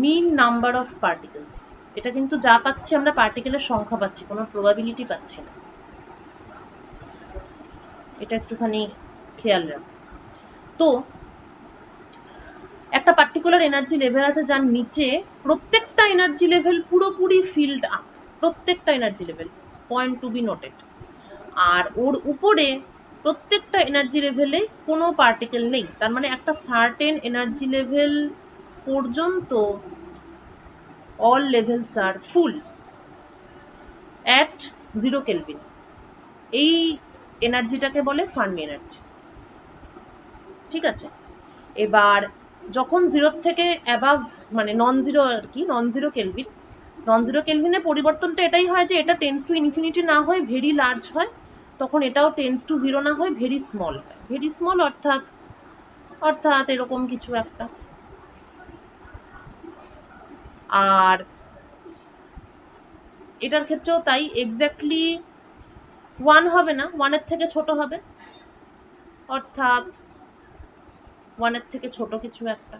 মিন নাম্বার অফ পার্টিকেলস। এটা কিন্তু যা পাচ্ছি আমরা পার্টিকেলের সংখ্যা পাচ্ছি, কোনো প্রবাবিলিটি পাচ্ছি না, এটা একটুখানি খেয়াল রাখ। তো একটা পার্টিকুলার এনার্জি লেভেল আছে যার নিচে প্রত্যেকটা এনার্জি লেভেল পুরোপুরি ফিল্ড আপ, প্রত্যেকটা energy level, point to be noted. আর ওর উপরে প্রত্যেকটা এনার্জি লেভেলে কোনো পার্টিকেল নেই, তার মানে একটা সার্টেন এনার্জি লেভেল পর্যন্ত all levels are full at 0 kelvin. এই এনার্জিটাকে বলে ফার্মি এনার্জি। ঠিক আছে, এবার যখন 0 থেকে অ্যাবাভ, মানে নন জিরো আর কি, নন জিরো কেলভিনের পরিবর্তনটা এটাই হয় যে এটা টেন্স টু ইনফিনিটি না হয় ভেরি লার্জ হয়, তখন এটাও টেন্স টু 0 না হয় ভেরি স্মল হয়। ভেরি স্মল অর্থাৎ এরকম কিছু একটা। আর এটার ক্ষেত্রেও তাই, এক্স্যাক্টলি 1 হবে না, 1 এর থেকে ছোট হবে, অর্থাৎ 1 এর থেকে ছোট কিছু একটা।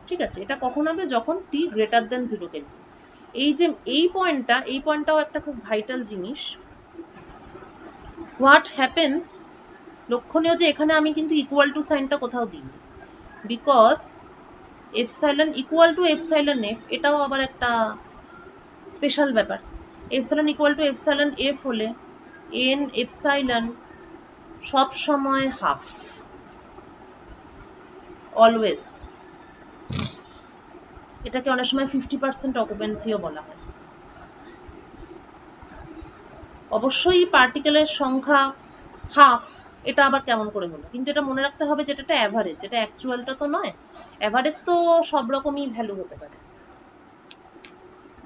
ঠিক আছে, এটা কখন হবে? যখন t গ্রেটার দেন 0 কেলভিন। এই যে এই পয়েন্টটাও একটা খুব ভাইটাল জিনিস। হোয়াট হ্যাপেন্স, লক্ষণীয় যে এখানে আমি কিন্তু ইকুয়াল টু সাইনটা কোথাও দিইনি, because epsilon equal to epsilon F, এটাও আবার একটা স্পেশাল ব্যাপার। Epsilon equal to epsilon F হলে এন এপসাইলন সব সময় হাফ, অলওয়েজ। এটাকে অনেক সময় 50% অকুপেন্সিও বলা হয়। অবশ্যই পার্টিকেলের সংখ্যা হাফ, এটা আবার কেমন করে হলো? কিন্তু এটা মনে রাখতে হবে যেটা একটা অ্যাভারেজ, এটা অ্যাকচুয়ালটা তো নয়। অ্যাভারেজ তো সব রকমই ভ্যালু হতে পারে।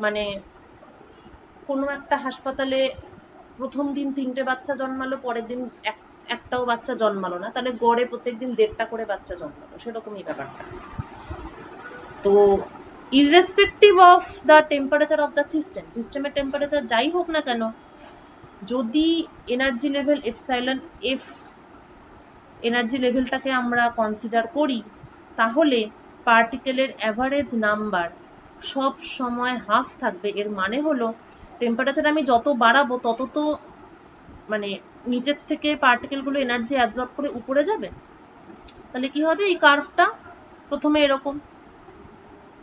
মানে কোনো একটা হাসপাতালে প্রথম দিন 3টে বাচ্চা জন্মালো, পরের দিন একটাও বাচ্চা জন্মালো না, তাহলে গড়ে প্রত্যেকদিন 1.5টা করে বাচ্চা জন্মালো, সেরকমই ব্যাপারটা। তো irrespective of the temperature of the সিস্টেমের টেম্পারেচার যাই হোক না কেন, যদি energy level epsilon F energy লেভেলটাকে আমরা কনসিডার করি, তাহলে পার্টিকেলের অ্যাভারেজ নাম্বার সব সময় হাফ থাকবে। এর মানে হলো টেম্পারেচার আমি যত বাড়াবো তত তো মানে নিচের থেকে পার্টিকেলগুলো এনার্জি অ্যাবজর্ব করে উপরে যাবে। তাহলে কি হবে? এই কার্ভটা প্রথমে এরকম,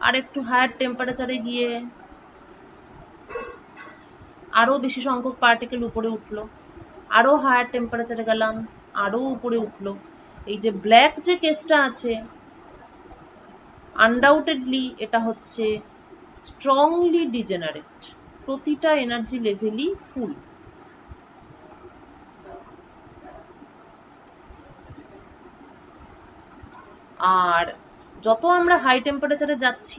আর একটু হায়ার টেম্পারেচারে গিয়ে আরো বেশি সংখ্যক পার্টিকেল উপরে উঠলো, আরো হায়ার টেম্পারেচারে গেলাম, আরো উপরে উঠলো। এই যে ব্ল্যাক যে কেসটা আছে, আনডাউটেডলি এটা হচ্ছে স্ট্রংলি ডিজেনারেট, প্রতিটা এনার্জি লেভেলই ফুল। আর যত আমরা হাই টেম্পারেচারে যাচ্ছি,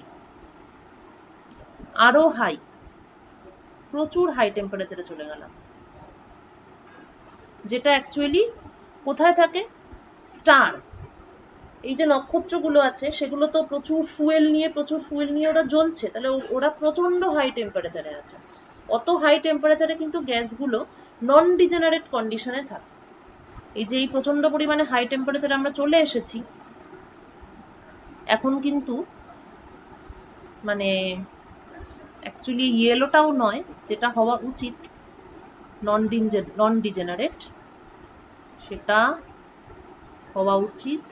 আরো হাই, প্রচুর হাই টেম্পারেচারে চলে গেলাম, যেটা অ্যাকচুয়ালি কোথায় থাকে? স্টার, এই যে নক্ষত্রগুলো আছে সেগুলো তো প্রচুর ফুয়েল নিয়ে ওরা জ্বলছে, তাহলে ওরা প্রচন্ড হাই টেম্পারেচারে আছে। অত হাই টেম্পারেচারে কিন্তু গ্যাসগুলো নন ডিজেনারেট কন্ডিশনে থাকে। এই যে এই প্রচন্ড পরিমাণে হাই টেম্পারেচারে আমরা চলে এসেছি, এখন কিন্তু মানে অ্যাকচুয়ালি ইয়েলোটাও নয়, যেটা হওয়া উচিত নন ডিজেনারেট, সেটা হওয়া উচিত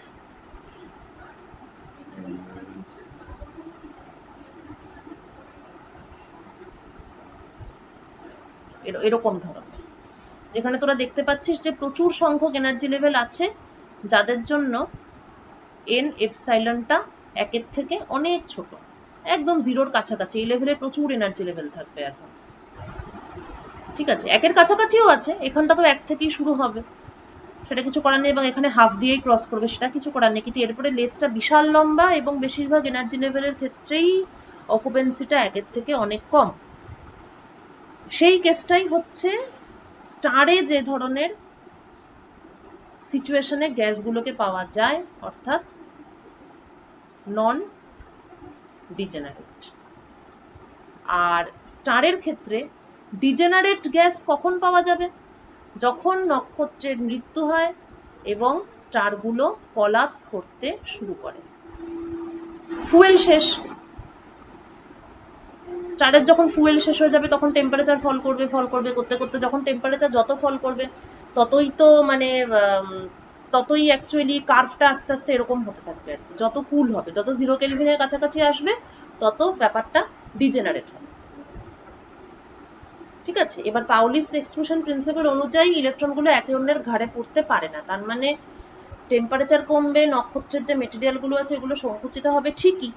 এরকম ধরনের, যেখানে তোরা দেখতে পাচ্ছিস যে প্রচুর সংখ্যক এনার্জি লেভেল আছে যাদের জন্য এন এপসাইলনটা 1-এর থেকে অনেক ছোট, একদম 0-র কাছাকাছি। এই লেভেলে প্রচুর এনার্জি লেভেল থাকবে এখন। ঠিক আছে, 1-এর কাছাকাছিও আছে, এখানটা তো 1 থেকেই শুরু হবে, সেটা কিছু করার নেই, এবং এখানে হাফ দিয়েই ক্রস করবে, সেটা কিছু করার নেই। কিন্তু এরপরে লেজটা বিশাল লম্বা এবং বেশিরভাগ এনার্জি লেভেলের ক্ষেত্রেই অকুপেন্সিটা একের থেকে অনেক কম। সেই কেসটাই হচ্ছে স্টারে যে ধরনের সিচুয়েশনে গ্যাসগুলোকে পাওয়া যায়, অর্থাৎ নন ডিজেনারেট। আর স্টারের ক্ষেত্রে ডিজেনারেট গ্যাস কখন পাওয়া যাবে? যখন নক্ষত্রের মৃত্যু হয় এবং স্টারগুলো কলাপস করতে শুরু করে, ফুয়েল শেষ। স্টারের যখন ফুয়েল শেষ হয়ে যাবে তখন টেম্পারেচার ফল করবে করতে করতে যখন টেম্পারেচার যত ফল করবে ততই তো মানে ততই অ্যাকচুয়ালি কার্ভটা আস্তে আস্তে এরকম হতে থাকবে আর কি। যত কুল হবে, যত 0 কেলভিনের কাছাকাছি আসবে, তত ব্যাপারটা ডিজেনারেট হবে। ঠিক আছে, এবার পাউলিস এক্সক্লুশন প্রিন্সিপাল অনুযায়ী ইলেকট্রনগুলো একে অন্যের ঘাড়ে পড়তে পারে না। তার মানে টেম্পারেচার কমবে, নক্ষত্রের যে মেটেরিয়ালগুলো আছে এগুলো সংকুচিত হবে ঠিকই,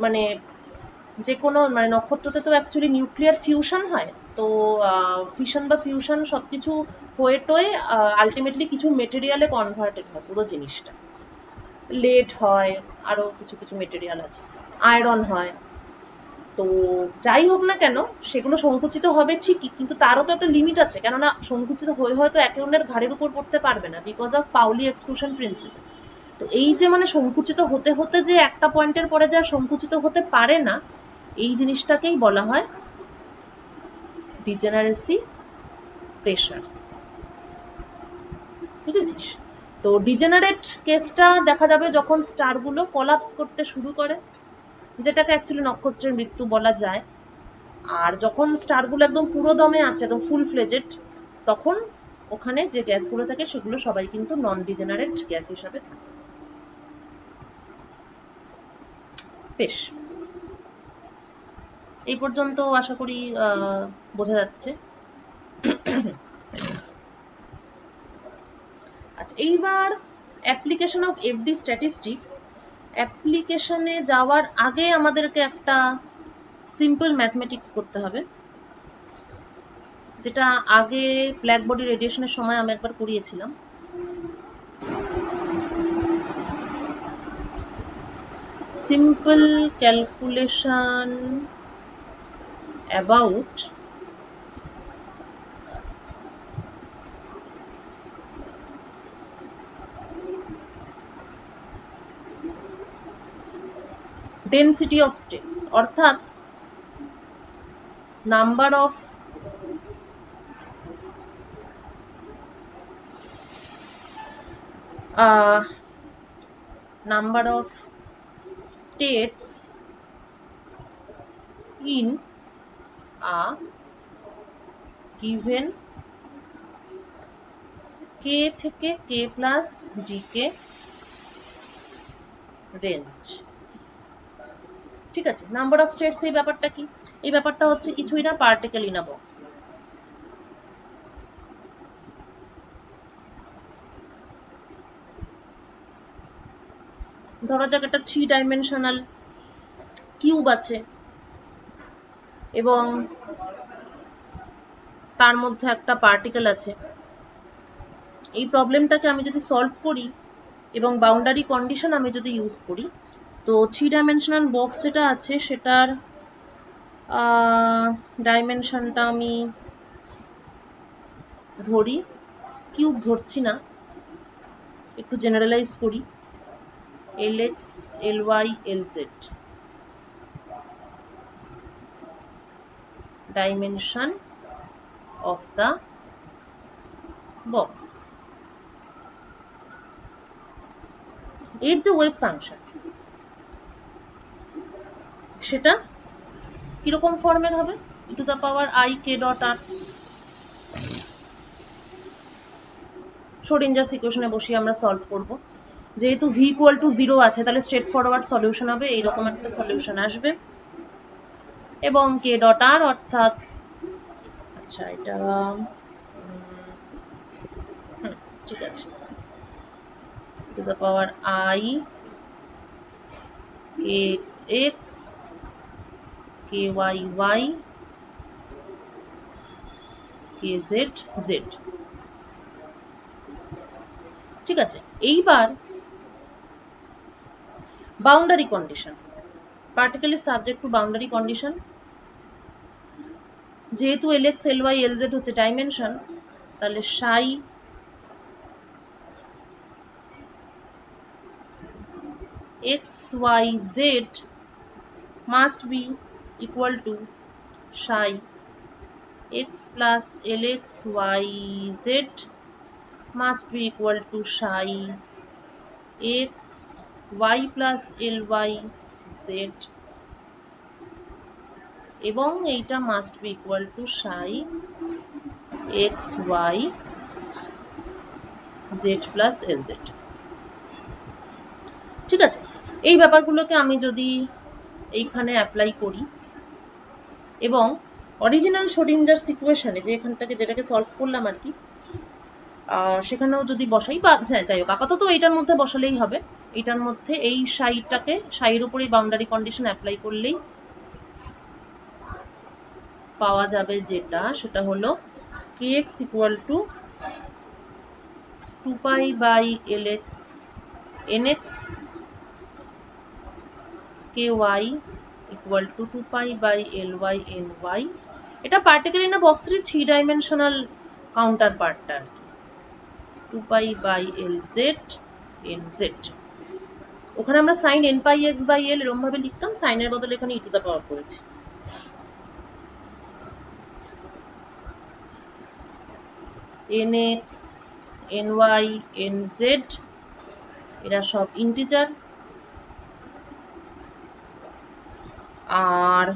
মানে যে কোনো মানে নক্ষত্রতে তো অ্যাকচুয়ালি নিউক্লিয়ার ফিউশন হয়, তো ফিশন বা ফিউশন সবকিছু হয়ে টয়ে আলটিমেটলি কিছু মেটেরিয়ালে কনভার্টেড হয় পুরো জিনিসটা। লেড হয়, আরো কিছু কিছু মেটেরিয়াল আছে, আয়রন হয়। তো যাই হোক না কেন, সেগুলো সংকুচিত হবে ঠিকই, কিন্তু তারও তো একটা লিমিট আছে, কেননা সংকুচিত হয়ে হয়তো একে অন্যের ঘাড়ের উপর পড়তে পারবে না, because of Paoli exclusion principal. তো এই যে মানে সংকুচিত হতে হতে যে একটা পয়েন্টের পরে যা সংকুচিত হতে পারে না, এই জিনিসটাকেই বলা হয় ডিজেনারেসি প্রেশার। বুঝেছিস? তো ডিজেনারেট কেসটা দেখা যাবে যখন স্টারগুলো কলাপস করতে শুরু করে, যেটাকে অ্যাকচুয়ালি নক্ষত্রের মৃত্যু বলা যায়। আর যখন স্টারগুলো একদম পুরো দমে আছে, একদম ফুল ফ্লেজেড, তখন ওখানে যে গ্যাসগুলো থাকে সেগুলো সবাই কিন্তু নন ডিজেনারেট গ্যাস হিসাবে থাকে। বেশ, এই পর্যন্ত আশা করি বোঝা যাচ্ছে। আচ্ছা, এইবার অ্যাপ্লিকেশন অফ এফডি স্ট্যাটিস্টিক্স। অ্যাপ্লিকেশনে যাওয়ার আগে আমাদেরকে একটা সিম্পল ম্যাথমেটিক্স করতে হবে, যেটা আগে ব্ল্যাক বডি রেডিয়েশনের সময় আমি একবার করিয়েছিলাম। Simple calculation about density of states, অর্থাৎ number of states in a given k থেকে k plus dk রেঞ্জ। ঠিক আছে, নাম্বার অফ স্টেটস এই ব্যাপারটা কি? এই ব্যাপারটা হচ্ছে কিছুই না, পার্টিকেল ইন আ বক্স। ধরা যাক একটা 3 ডাইমেনশনাল কিউব আছে এবং তার মধ্যে একটা পার্টিকেল আছে। এই প্রবলেমটাকে আমি যদি সলভ করি এবং বাউন্ডারি কন্ডিশন আমি যদি ইউজ করি, তো 3 ডাইমেনশনাল বক্স যেটা আছে সেটার ডাইমেনশনটা আমি ধরি, কিউব ধরছি না, একটু জেনারেলাইজ করি, Lx, Ly, Lz dimension of the box। এর যে ওয়েভ ফাংশন সেটা কিরকম ফর্মের হবে? e to the power I k dot r। শোডিঞ্জার্স ইকুয়েশনে বসিয়ে আমরা সলভ করব। যেহেতু v equal to 0 আছে, তাহলে স্ট্রেট ফরওয়ার্ড সলিউশন হবে, এইরকম একটা সলিউশন আসবে। এবং k dot r অর্থাৎ, আচ্ছা এটা ঠিক আছে, to the power I kx ky y kz z। ঠিক আছে, এইবার boundary condition, particle is subject to boundary condition. যেহেতু Lx Ly Lz হচ্ছে ডাইমেনশন, তাহলে সাই x y z must be equal to psi x plus Lx y z must be equal to psi x y plus Ly z, এবং এইটা must be equal to psi x y z plus Lz। ঠিক আছে, এই ব্যাপারগুলোকে আমি যদি এইখানে apply করি এবং অরিজিনাল শ্রোডিঞ্জারস ইকুয়েশনে যে এখান থেকে যেটাকে সলভ করলাম আর কি, সেখানেও যদি বসাই, বা হ্যাঁ যাই হোক আপাতত এইটার মধ্যে বসালেই হবে। এইটার মধ্যে এই সাইটাকে, সাইয়ের উপরেই বাউন্ডারি কন্ডিশন অ্যাপ্লাই করলেই পাওয়া যাবে যেটা, সেটা হলো kx equal to 2 pi by lx nx, ky equal to 2 pi by ly ny। এটা পার্টিকেল ইন আ বক্সের 3 ডাইমেনশনাল কাউন্টার পার্টটা আর কি, 2 পাই বাই lz nz। ওখানে আমরা sin n pi x by l এরকম ভাবে লিখতাম, সাইনের বদলে এখানে e টু দা পাওয়ার করেছি। nx ny nz এরা সব ইন্টিজার, আর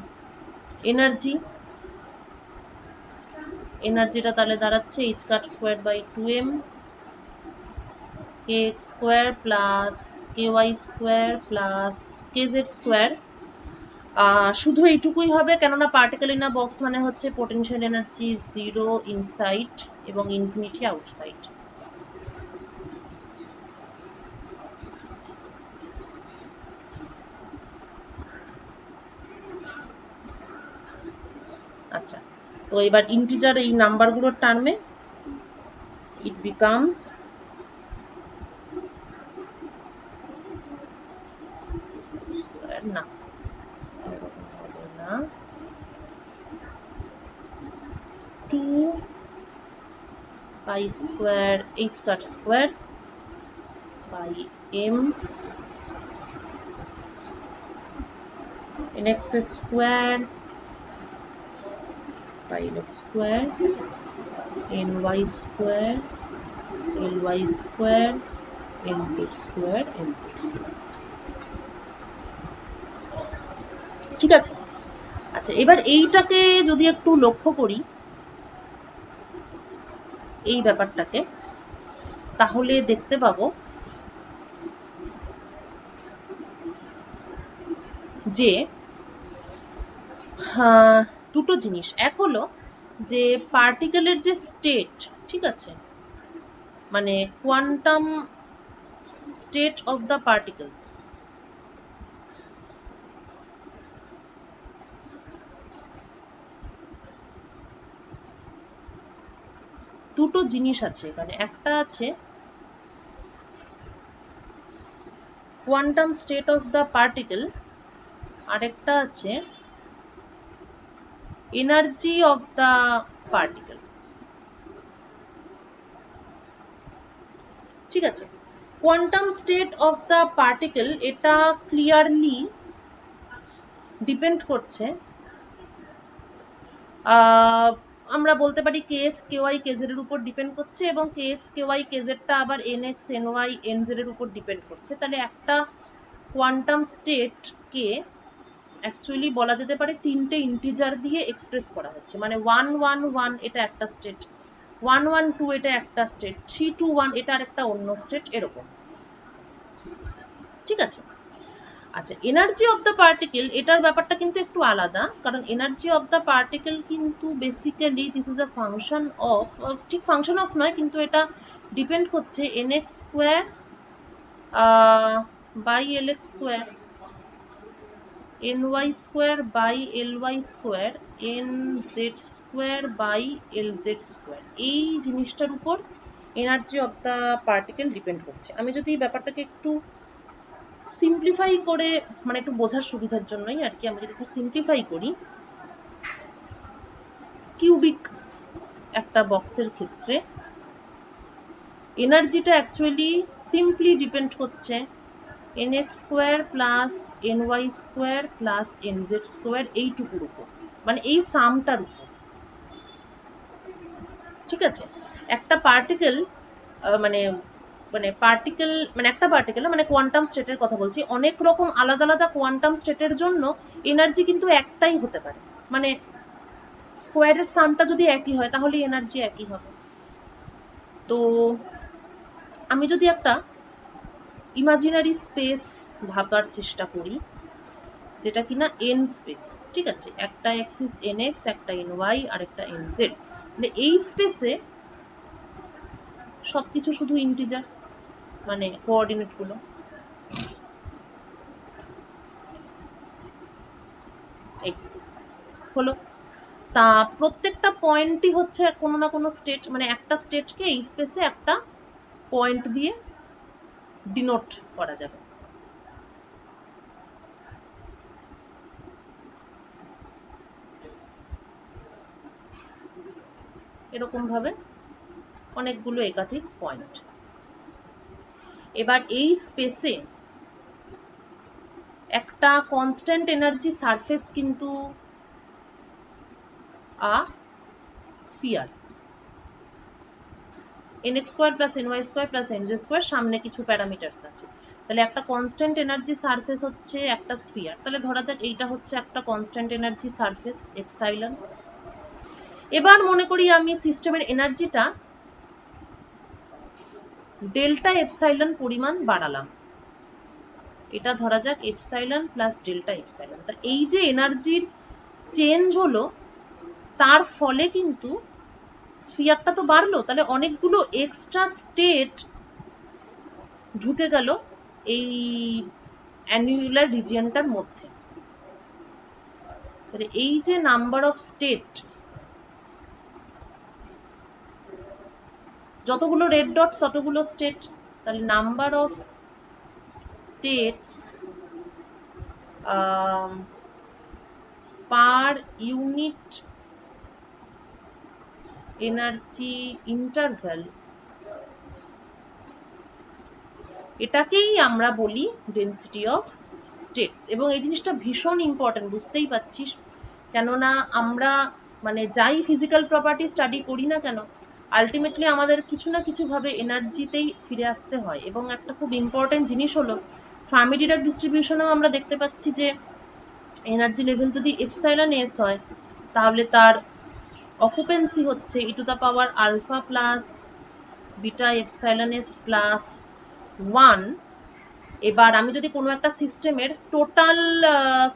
এনার্জিটা তাহলে দাঁড়াচ্ছে h cut square by 2m kx square plus ky square plus kz square. শুধু এইটুকুই হবে, কেননা পার্টিকেল ইন আ বক্স মানে হচ্ছে পোটেনশিয়াল এনার্জি 0 ইনসাইড এবং ইনফিনিটি আউটসাইড। আচ্ছা, তো এবার ইন্টিজার এই নাম্বারগুলোর টার্মে ইট বিকামস স্কোয়ার, না হবে না, 2 pi square h cut square by m nx square by lx square ny square ly square nz square nz square। ঠিক আছে, আচ্ছা এবার এইটাকে যদি একটু লক্ষ্য করি এই ব্যাপারটাকে, তাহলে দেখতে পাবো যে দুটো জিনিস। এক হলো যে পার্টিকেলের যে স্টেট, ঠিক আছে, মানে quantum state of the particle, দুটো জিনিস আছে এখানে। একটা আছে quantum state of the particle, আরেকটা আছে এনার্জি অফ দ্য পার্টিকেল। ঠিক আছে, quantum state of the particle এটা ক্লিয়ারলি ডিপেন্ড করছে, আমরা বলতে পারি kx ky kz এর উপর ডিপেন্ড করছে, এবং kx ky kz টা আবার nx ny nz এর উপর ডিপেন্ড করছে। তাহলে একটা কোয়ান্টাম স্টেট কে অ্যাকচুয়ালি বলা যেতে পারে তিনটে ইন্টিজার দিয়ে এক্সপ্রেস করা হচ্ছে, মানে 1 1 1 এটা একটা স্টেট, 1 1 2 এটা একটা স্টেট, 3 2 1 এটা আরেকটা অন্য স্টেট, এরকম। ঠিক আছে, আচ্ছা এনার্জি অফ দ্য পার্টিকেল এটার ব্যাপারটা কিন্তু একটু আলাদা, কারণ এনার্জি অফ দ্য পার্টিকেল কিন্তু basically this is a function of, ঠিক ফাংশন অফ নয়, কিন্তু এটা ডিপেন্ড করছে nx square by lx square, ny square by ly square, nz square by lz square, এই জিনিসটার উপর energy of the particle depend করছে। আমি যদি ব্যাপারটাকে একটু সিম্পলিফাই করে, মানে একটু বোঝার সুবিধার জন্যই আর কি, আমি যদি একটু সিম্পলিফাই করি, কিউবিক একটা বক্সের ক্ষেত্রে এনার্জিটা অ্যাকচুয়ালি সিম্পলি ডিপেন্ড করছে nx square plus ny square plus nz square এইটুকুর উপর, মানে এই সামটার উপর। ঠিক আছে, একটা পার্টিকেল মানে মানে পার্টিকেল মানে একটা পার্টিকেল মানে কোয়ান্টাম স্টেটের কথা বলছি, অনেক রকম আলাদা আলাদা কোয়ান্টাম স্টেটের জন্য এনার্জি কিন্তু একটাই হতে পারে, মানে স্কোয়ারের সামটা যদি একই হয় তাহলে এনার্জি একই হবে। তো আমি যদি একটা ইমাজিনারি স্পেস ভাবার চেষ্টা করি, যেটা কিনা এন স্পেস, ঠিক আছে, একটা এক্সিস nx, একটা ny আর একটা nz, মানে এই স্পেসে সবকিছু শুধু ইন্টিজার, মানে কোঅর্ডিনেট গুলো এই হলো। তা প্রত্যেকটা পয়েন্টই হচ্ছে কোনো না কোনো স্টেট, মানে একটা স্টেটকে এই স্পেসে একটা পয়েন্ট দিয়ে ডিনোট করা যাবে। এরকম ভাবে অনেকগুলো একাধিক পয়েন্ট। এবার এই স্পেসে একটা কনস্ট্যান্ট এনার্জি সারফেস কিন্তু a sphere, nx square plus ny square plus nz square, সামনে কিছু প্যারামিটারস আছে, তাহলে একটা কনস্ট্যান্ট এনার্জি সারফেস হচ্ছে একটা স্ফিয়ার। তাহলে ধরা যাক এইটা হচ্ছে একটা কনস্ট্যান্ট এনার্জি সারফেস এপসাইলন। এবার মনে করি আমি সিস্টেমের এনার্জিটা ডেল্টা এপসাইলন পরিমাণ বাড়ালাম, এটা ধরা যাক এপসাইলন প্লাস ডেল্টা এপসাইলন। তা এই যে এনার্জির চেঞ্জ হলো, তার ফলে কিন্তু স্ফিয়ারটা তো বাড়লো, তাহলে অনেকগুলো এক্সট্রা স্টেট ঢুকে গেল এই অ্যানুলার রিজিয়নটার মধ্যে। তাহলে এই যে নাম্বার অফ স্টেট, যতগুলো রেড ডট ততগুলো স্টেট, তাহলে number of states per unit energy interval, এটাকেই আমরা বলি ডেন্সিটি অফ স্টেটস। এবং এই জিনিসটা ভীষণ ইম্পর্টেন্ট, বুঝতেই পারছিস, কেননা আমরা মানে যাই ফিজিক্যাল প্রপার্টি স্টাডি করি না কেন, আলটিমেটলি আমাদের কিছু না কিছু ভাবে এনার্জিতেই ফিরে আসতে হয়। এবং একটা খুব ইম্পর্টেন্ট জিনিস হলো ফার্মি ডিরাক ডিস্ট্রিবিউশনেও আমরা দেখতে পাচ্ছি যে এনার্জি লেভেল যদি এপসাইলন এস হয়, তাহলে তার অকুপেন্সি হচ্ছে e to the power alpha plus beta epsilon S plus 1। এবার আমি যদি কোনো একটা সিস্টেমের টোটাল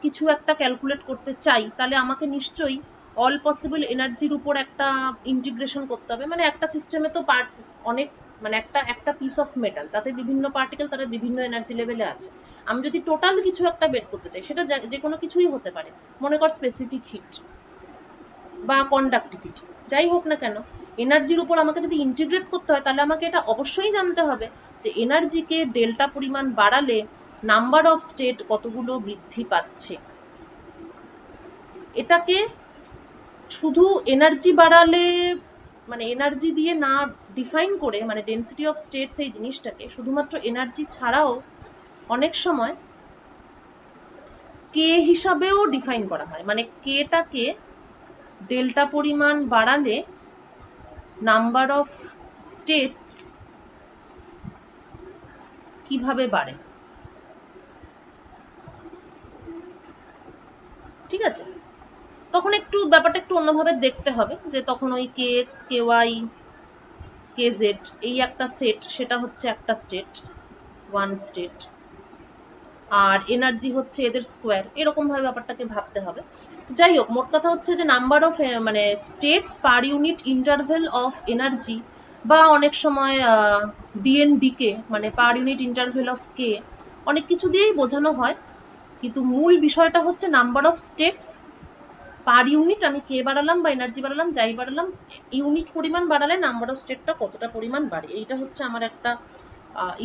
কিছু একটা ক্যালকুলেট করতে চাই, তাহলে আমাকে নিশ্চয়ই অল পসিবল এনার্জির উপর একটা ইন্টিগ্রেশন করতে হবে। মানে একটা সিস্টেমে তো অনেক, মানে একটা পিস অফ মেটাল, তাতে বিভিন্ন পার্টিকেল, তারা বিভিন্ন এনার্জি লেভেলে আছে। আমি যদি টোটাল কিছু একটা বের করতে চাই, সেটা যে কোনো কিছুই হতে পারে, মনে কর স্পেসিফিক হিট বা কন্ডাক্টিভিটি, যাই হোক না কেন, এনার্জির উপর আমাকে যদি ইন্টিগ্রেট করতে হয়, তাহলে আমাকে এটা অবশ্যই জানতে হবে যে এনার্জিকে ডেল্টা পরিমাণ বাড়ালে নাম্বার অফ স্টেট কতগুলো বৃদ্ধি পাচ্ছে। এটাকে শুধু এনার্জি বাড়ালে, মানে এনার্জি দিয়ে না ডিফাইন করে, মানে ডেন্সিটি অফ স্টেটস এই জিনিসটাকে শুধুমাত্র এনার্জি ছাড়াও অনেক সময় কে হিসাবেও ডিফাইন করা হয়। মানে কেটাকে ডেল্টা পরিমাণ বাড়ালে নাম্বার অফ স্টেটস কিভাবে বাড়ে, ঠিক আছে। তখন একটু ব্যাপারটা একটু অন্যভাবে দেখতে হবে, যে তখন ওই কে এক্স কে ওয়াই কে জেড এই একটা সেট, সেটা হচ্ছে একটা স্টেট, ওয়ান স্টেট, আর এনার্জি হচ্ছে এদের স্কোয়ার, এরকম ভাবে ব্যাপারটাকে ভাবতে হবে। যাই হোক, মোট কথা হচ্ছে যে নাম্বার অফ মানে states per unit interval of energy, বা অনেক সময় ডিএনডিকে, মানে পার ইউনিট ইন্টারভেল অফ কে, অনেক কিছু দিয়েই বোঝানো হয়। কিন্তু মূল বিষয়টা হচ্ছে number of states per unit আমি কে বাড়ালাম বা এনার্জি বাড়ালাম, যাই বাড়ালাম, ইউনিট পরিমাণ বাড়ালে নাম্বার অফ স্টেটটা কতটা পরিমাণ বাড়ে, এইটা হচ্ছে আমার একটা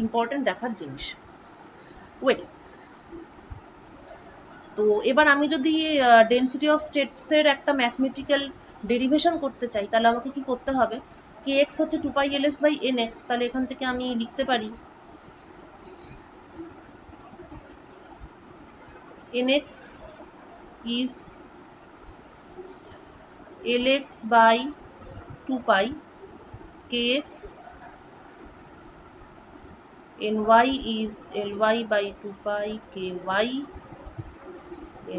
ইম্পর্টেন্ট দেখার জিনিস। ওয়েল, তো এবার আমি যদি ডেন্সিটি অফ স্টেটসের একটা ম্যাথমেটিক্যাল ডেরিভেশন করতে চাই, তাহলে আমাকে কি করতে হবে? কে এক্স হচ্ছে 2 পাই ls বাই nx, তাহলে এখান থেকে আমি লিখতে পারি nx is lx by 2 pi kx, ny is ly by 2 pi ky,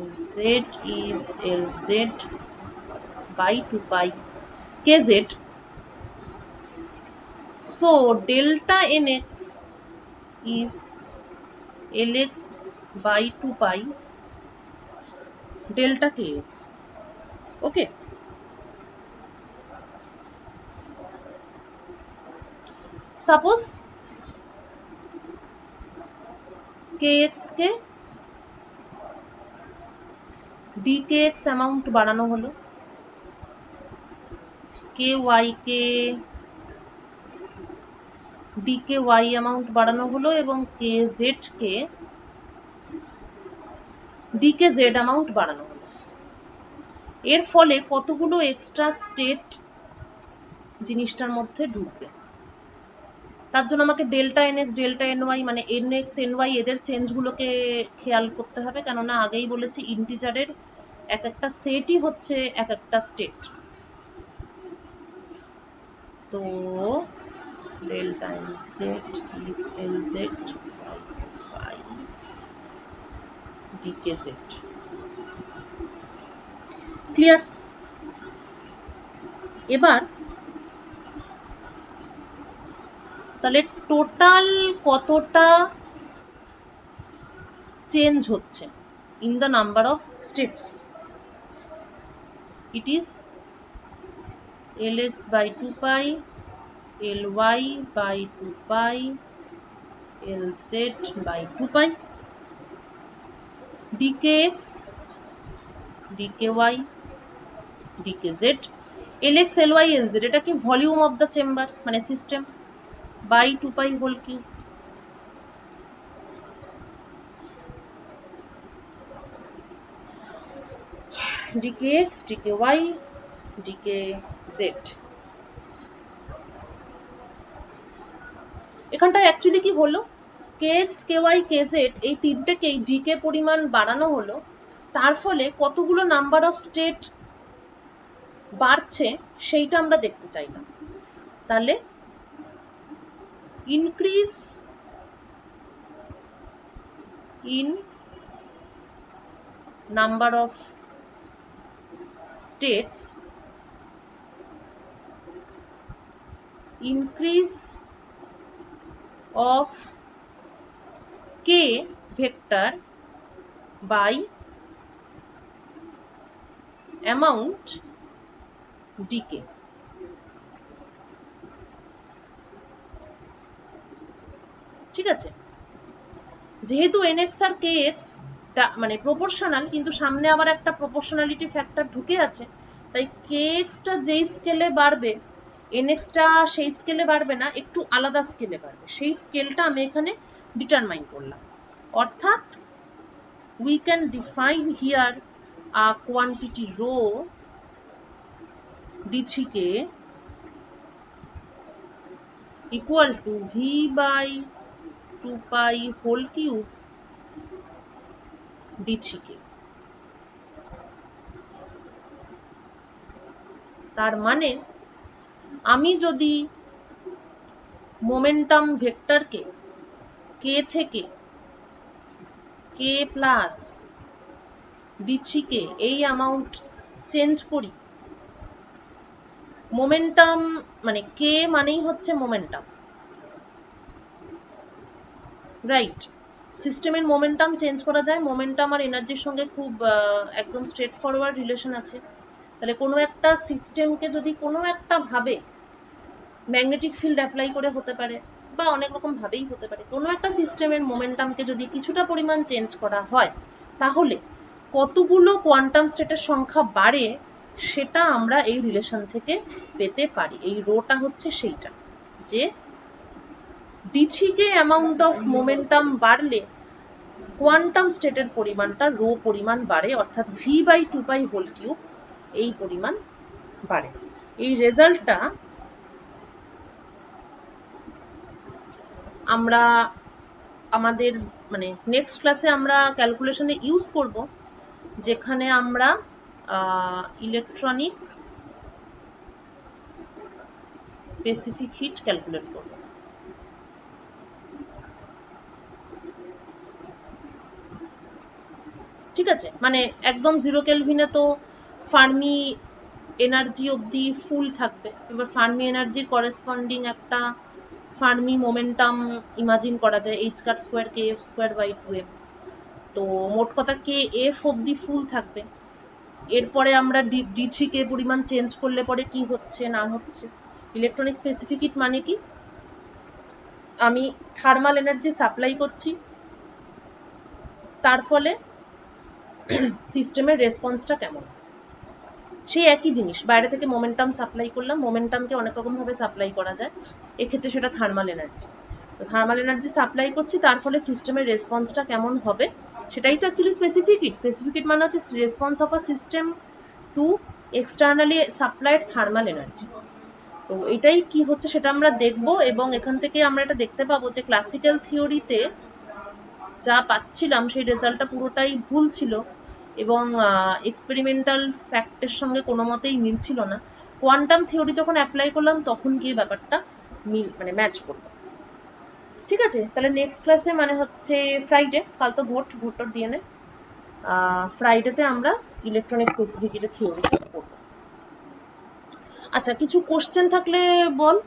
lz is lz by 2 pi kz. So delta nx is lx by 2 pi delta kx. Okay. Suppose kx K dkx amount বাড়ানো হলো, ky কে dky amount বাড়ানো হলো এবং kz কে dkz amount বাড়ানো হলো। এর ফলে কতগুলো এক্সট্রা স্টেট জিনিসটার মধ্যে ঢুকবে, তার জন্য আমাকে ডেল্টা এনএক্স ডেল্টা এনওয়াই মানে এনএক্স এনওয়াই এদের চেঞ্জগুলোকে খেয়াল করতে হবে, কেননা আগেই বলেছি ইন্টিজারের এক একটা সেটই হচ্ছে এক একটা স্টেট। তো delta NZ is LZ by DKZ. Clear? এবার তাহলে টোটাল কতটা চেঞ্জ হচ্ছে in the number of states? It is lx by 2 pi, ly by 2 pi, lz by 2 pi, dkx, dky, dkz, lx, ly, lz এটা কি volume of the chamber মানে system by 2 pi whole cube. dkx, dky, dkz। এখানটা actually কি হলো, kx, ky, kz এই তিনটেকেই dk পরিমাণ বাড়ানো হলো, তার ফলে কতগুলো নাম্বার অফ স্টেট বাড়ছে সেইটা আমরা দেখতে চাইলাম। তাহলে increase in number of states, increase of k vector by amount dk। ঠিক আছে, যেহেতু nx আর kx মানে প্রপোর্শনাল, কিন্তু সামনে আবার একটা প্রপোর্শনালিটি ফ্যাক্টর ঢুকে আছে, তাই kx টা যেই স্কেলে বাড়বে nx টা সেই স্কেলে বাড়বে না, একটু আলাদা স্কেলে বাড়বে, সেই স্কেলটা আমি এখানে ডিটারমাইন করলাম। অর্থাৎ we can define here a quantity rho d3k equal to v by 2 pi whole cube d3k। তার মানে আমি যদি মোমেন্টাম ভেক্টরকে k থেকে k প্লাস d3k এই অ্যামাউন্ট চেঞ্জ করি, মোমেন্টাম মানে k মানেই হচ্ছে মোমেন্টাম, রাইট? সিস্টেমের মোমেন্টাম চেঞ্জ করা যায়, মোমেন্টাম আর এনার্জির সঙ্গে খুব একদম স্ট্রেট ফরওয়ার্ড রিলেশন আছে। তাহলে কোনো একটা সিস্টেমকে যদি কোনো একটা ভাবে ম্যাগনেটিক ফিল্ড অ্যাপ্লাই করে হতে পারে বা অনেক রকম ভাবেই হতে পারে, কোনো একটা সিস্টেমের মোমেন্টামকে যদি কিছুটা পরিমাণ চেঞ্জ করা হয়, তাহলে কতগুলো কোয়ান্টাম স্টেটের সংখ্যা বাড়ে সেটা আমরা এই রিলেশন থেকে পেতে পারি। এই রোটা হচ্ছে সেইটা, যে ডিচিকে অ্যামাউন্ট অফ মোমেন্টাম বাড়লে কোয়ান্টাম স্টেটের পরিমাণটা রো পরিমাণ বাড়ে, অর্থাৎ v/2π² এই পরিমাণ বাড়ে। এই রেজাল্টটা আমরা আমাদের মানে নেক্সট ক্লাসে আমরা ক্যালকুলেশনে ইউজ করব, যেখানে আমরা ইলেকট্রনিক স্পেসিফিক হিট ক্যালকুলেট করব। ঠিক আছে, মানে একদম 0 কেলভিনে তো ফার্মি এনার্জি অবধি ফুল থাকবে। এবার ফার্মি এনার্জির করেসপন্ডিং একটা ফার্মি মোমেন্টাম ইমাজিন করা যায়, h² kF²/2m। তো মোট কথা kF অবধি ফুল থাকবে। এরপরে আমরা d3k পরিমাণ চেঞ্জ করলে পরে কি হচ্ছে না হচ্ছে। ইলেকট্রনিক স্পেসিফিক হিট মানে কি, আমি থার্মাল এনার্জি সাপ্লাই করছি, তার ফলে সিস্টেমের রেসপন্সটা কেমন। সেই একই জিনিস, বাইরে থেকে মোমেন্টাম সাপ্লাই করলাম, মোমেন্টামকে অনেক রকম ভাবে সাপ্লাই করা যায়, এক্ষেত্রে সেটা থার্মাল এনার্জি। তো থার্মাল এনার্জি সাপ্লাই করছি, তার ফলে সিস্টেমের রেসপন্সটা কেমন হবে, সেটাই তো actually specific heat. Specific heat মানে হচ্ছে response of a system to externally supplied thermal energy. তো এটাই কি হচ্ছে সেটা আমরা দেখব, এবং এখান থেকে আমরা এটা দেখতে পাবো যে ক্লাসিক্যাল থিওরিতে যা পাচ্ছিলাম সেই রেজাল্টটা পুরোটাই ভুল ছিল, এবং এক্সপেরিমেন্টাল ফ্যাক্টের সঙ্গে কোনো মতেই মিলছিল না। কোয়ান্টাম থিওরি যখন অ্যাপ্লাই করলাম তখন গিয়ে ব্যাপারটা মানে ম্যাচ করলো। ঠিক আছে, তাহলে নেক্সট ক্লাসে মানে হচ্ছে ফ্রাইডে, কাল তো ভোট দিয়ে নে, ফ্রাইডেতে আমরা ইলেকট্রনিক স্পেসিফিক হিটের থিওরি করবো। আচ্ছা, কিছু কোশ্চেন থাকলে বল।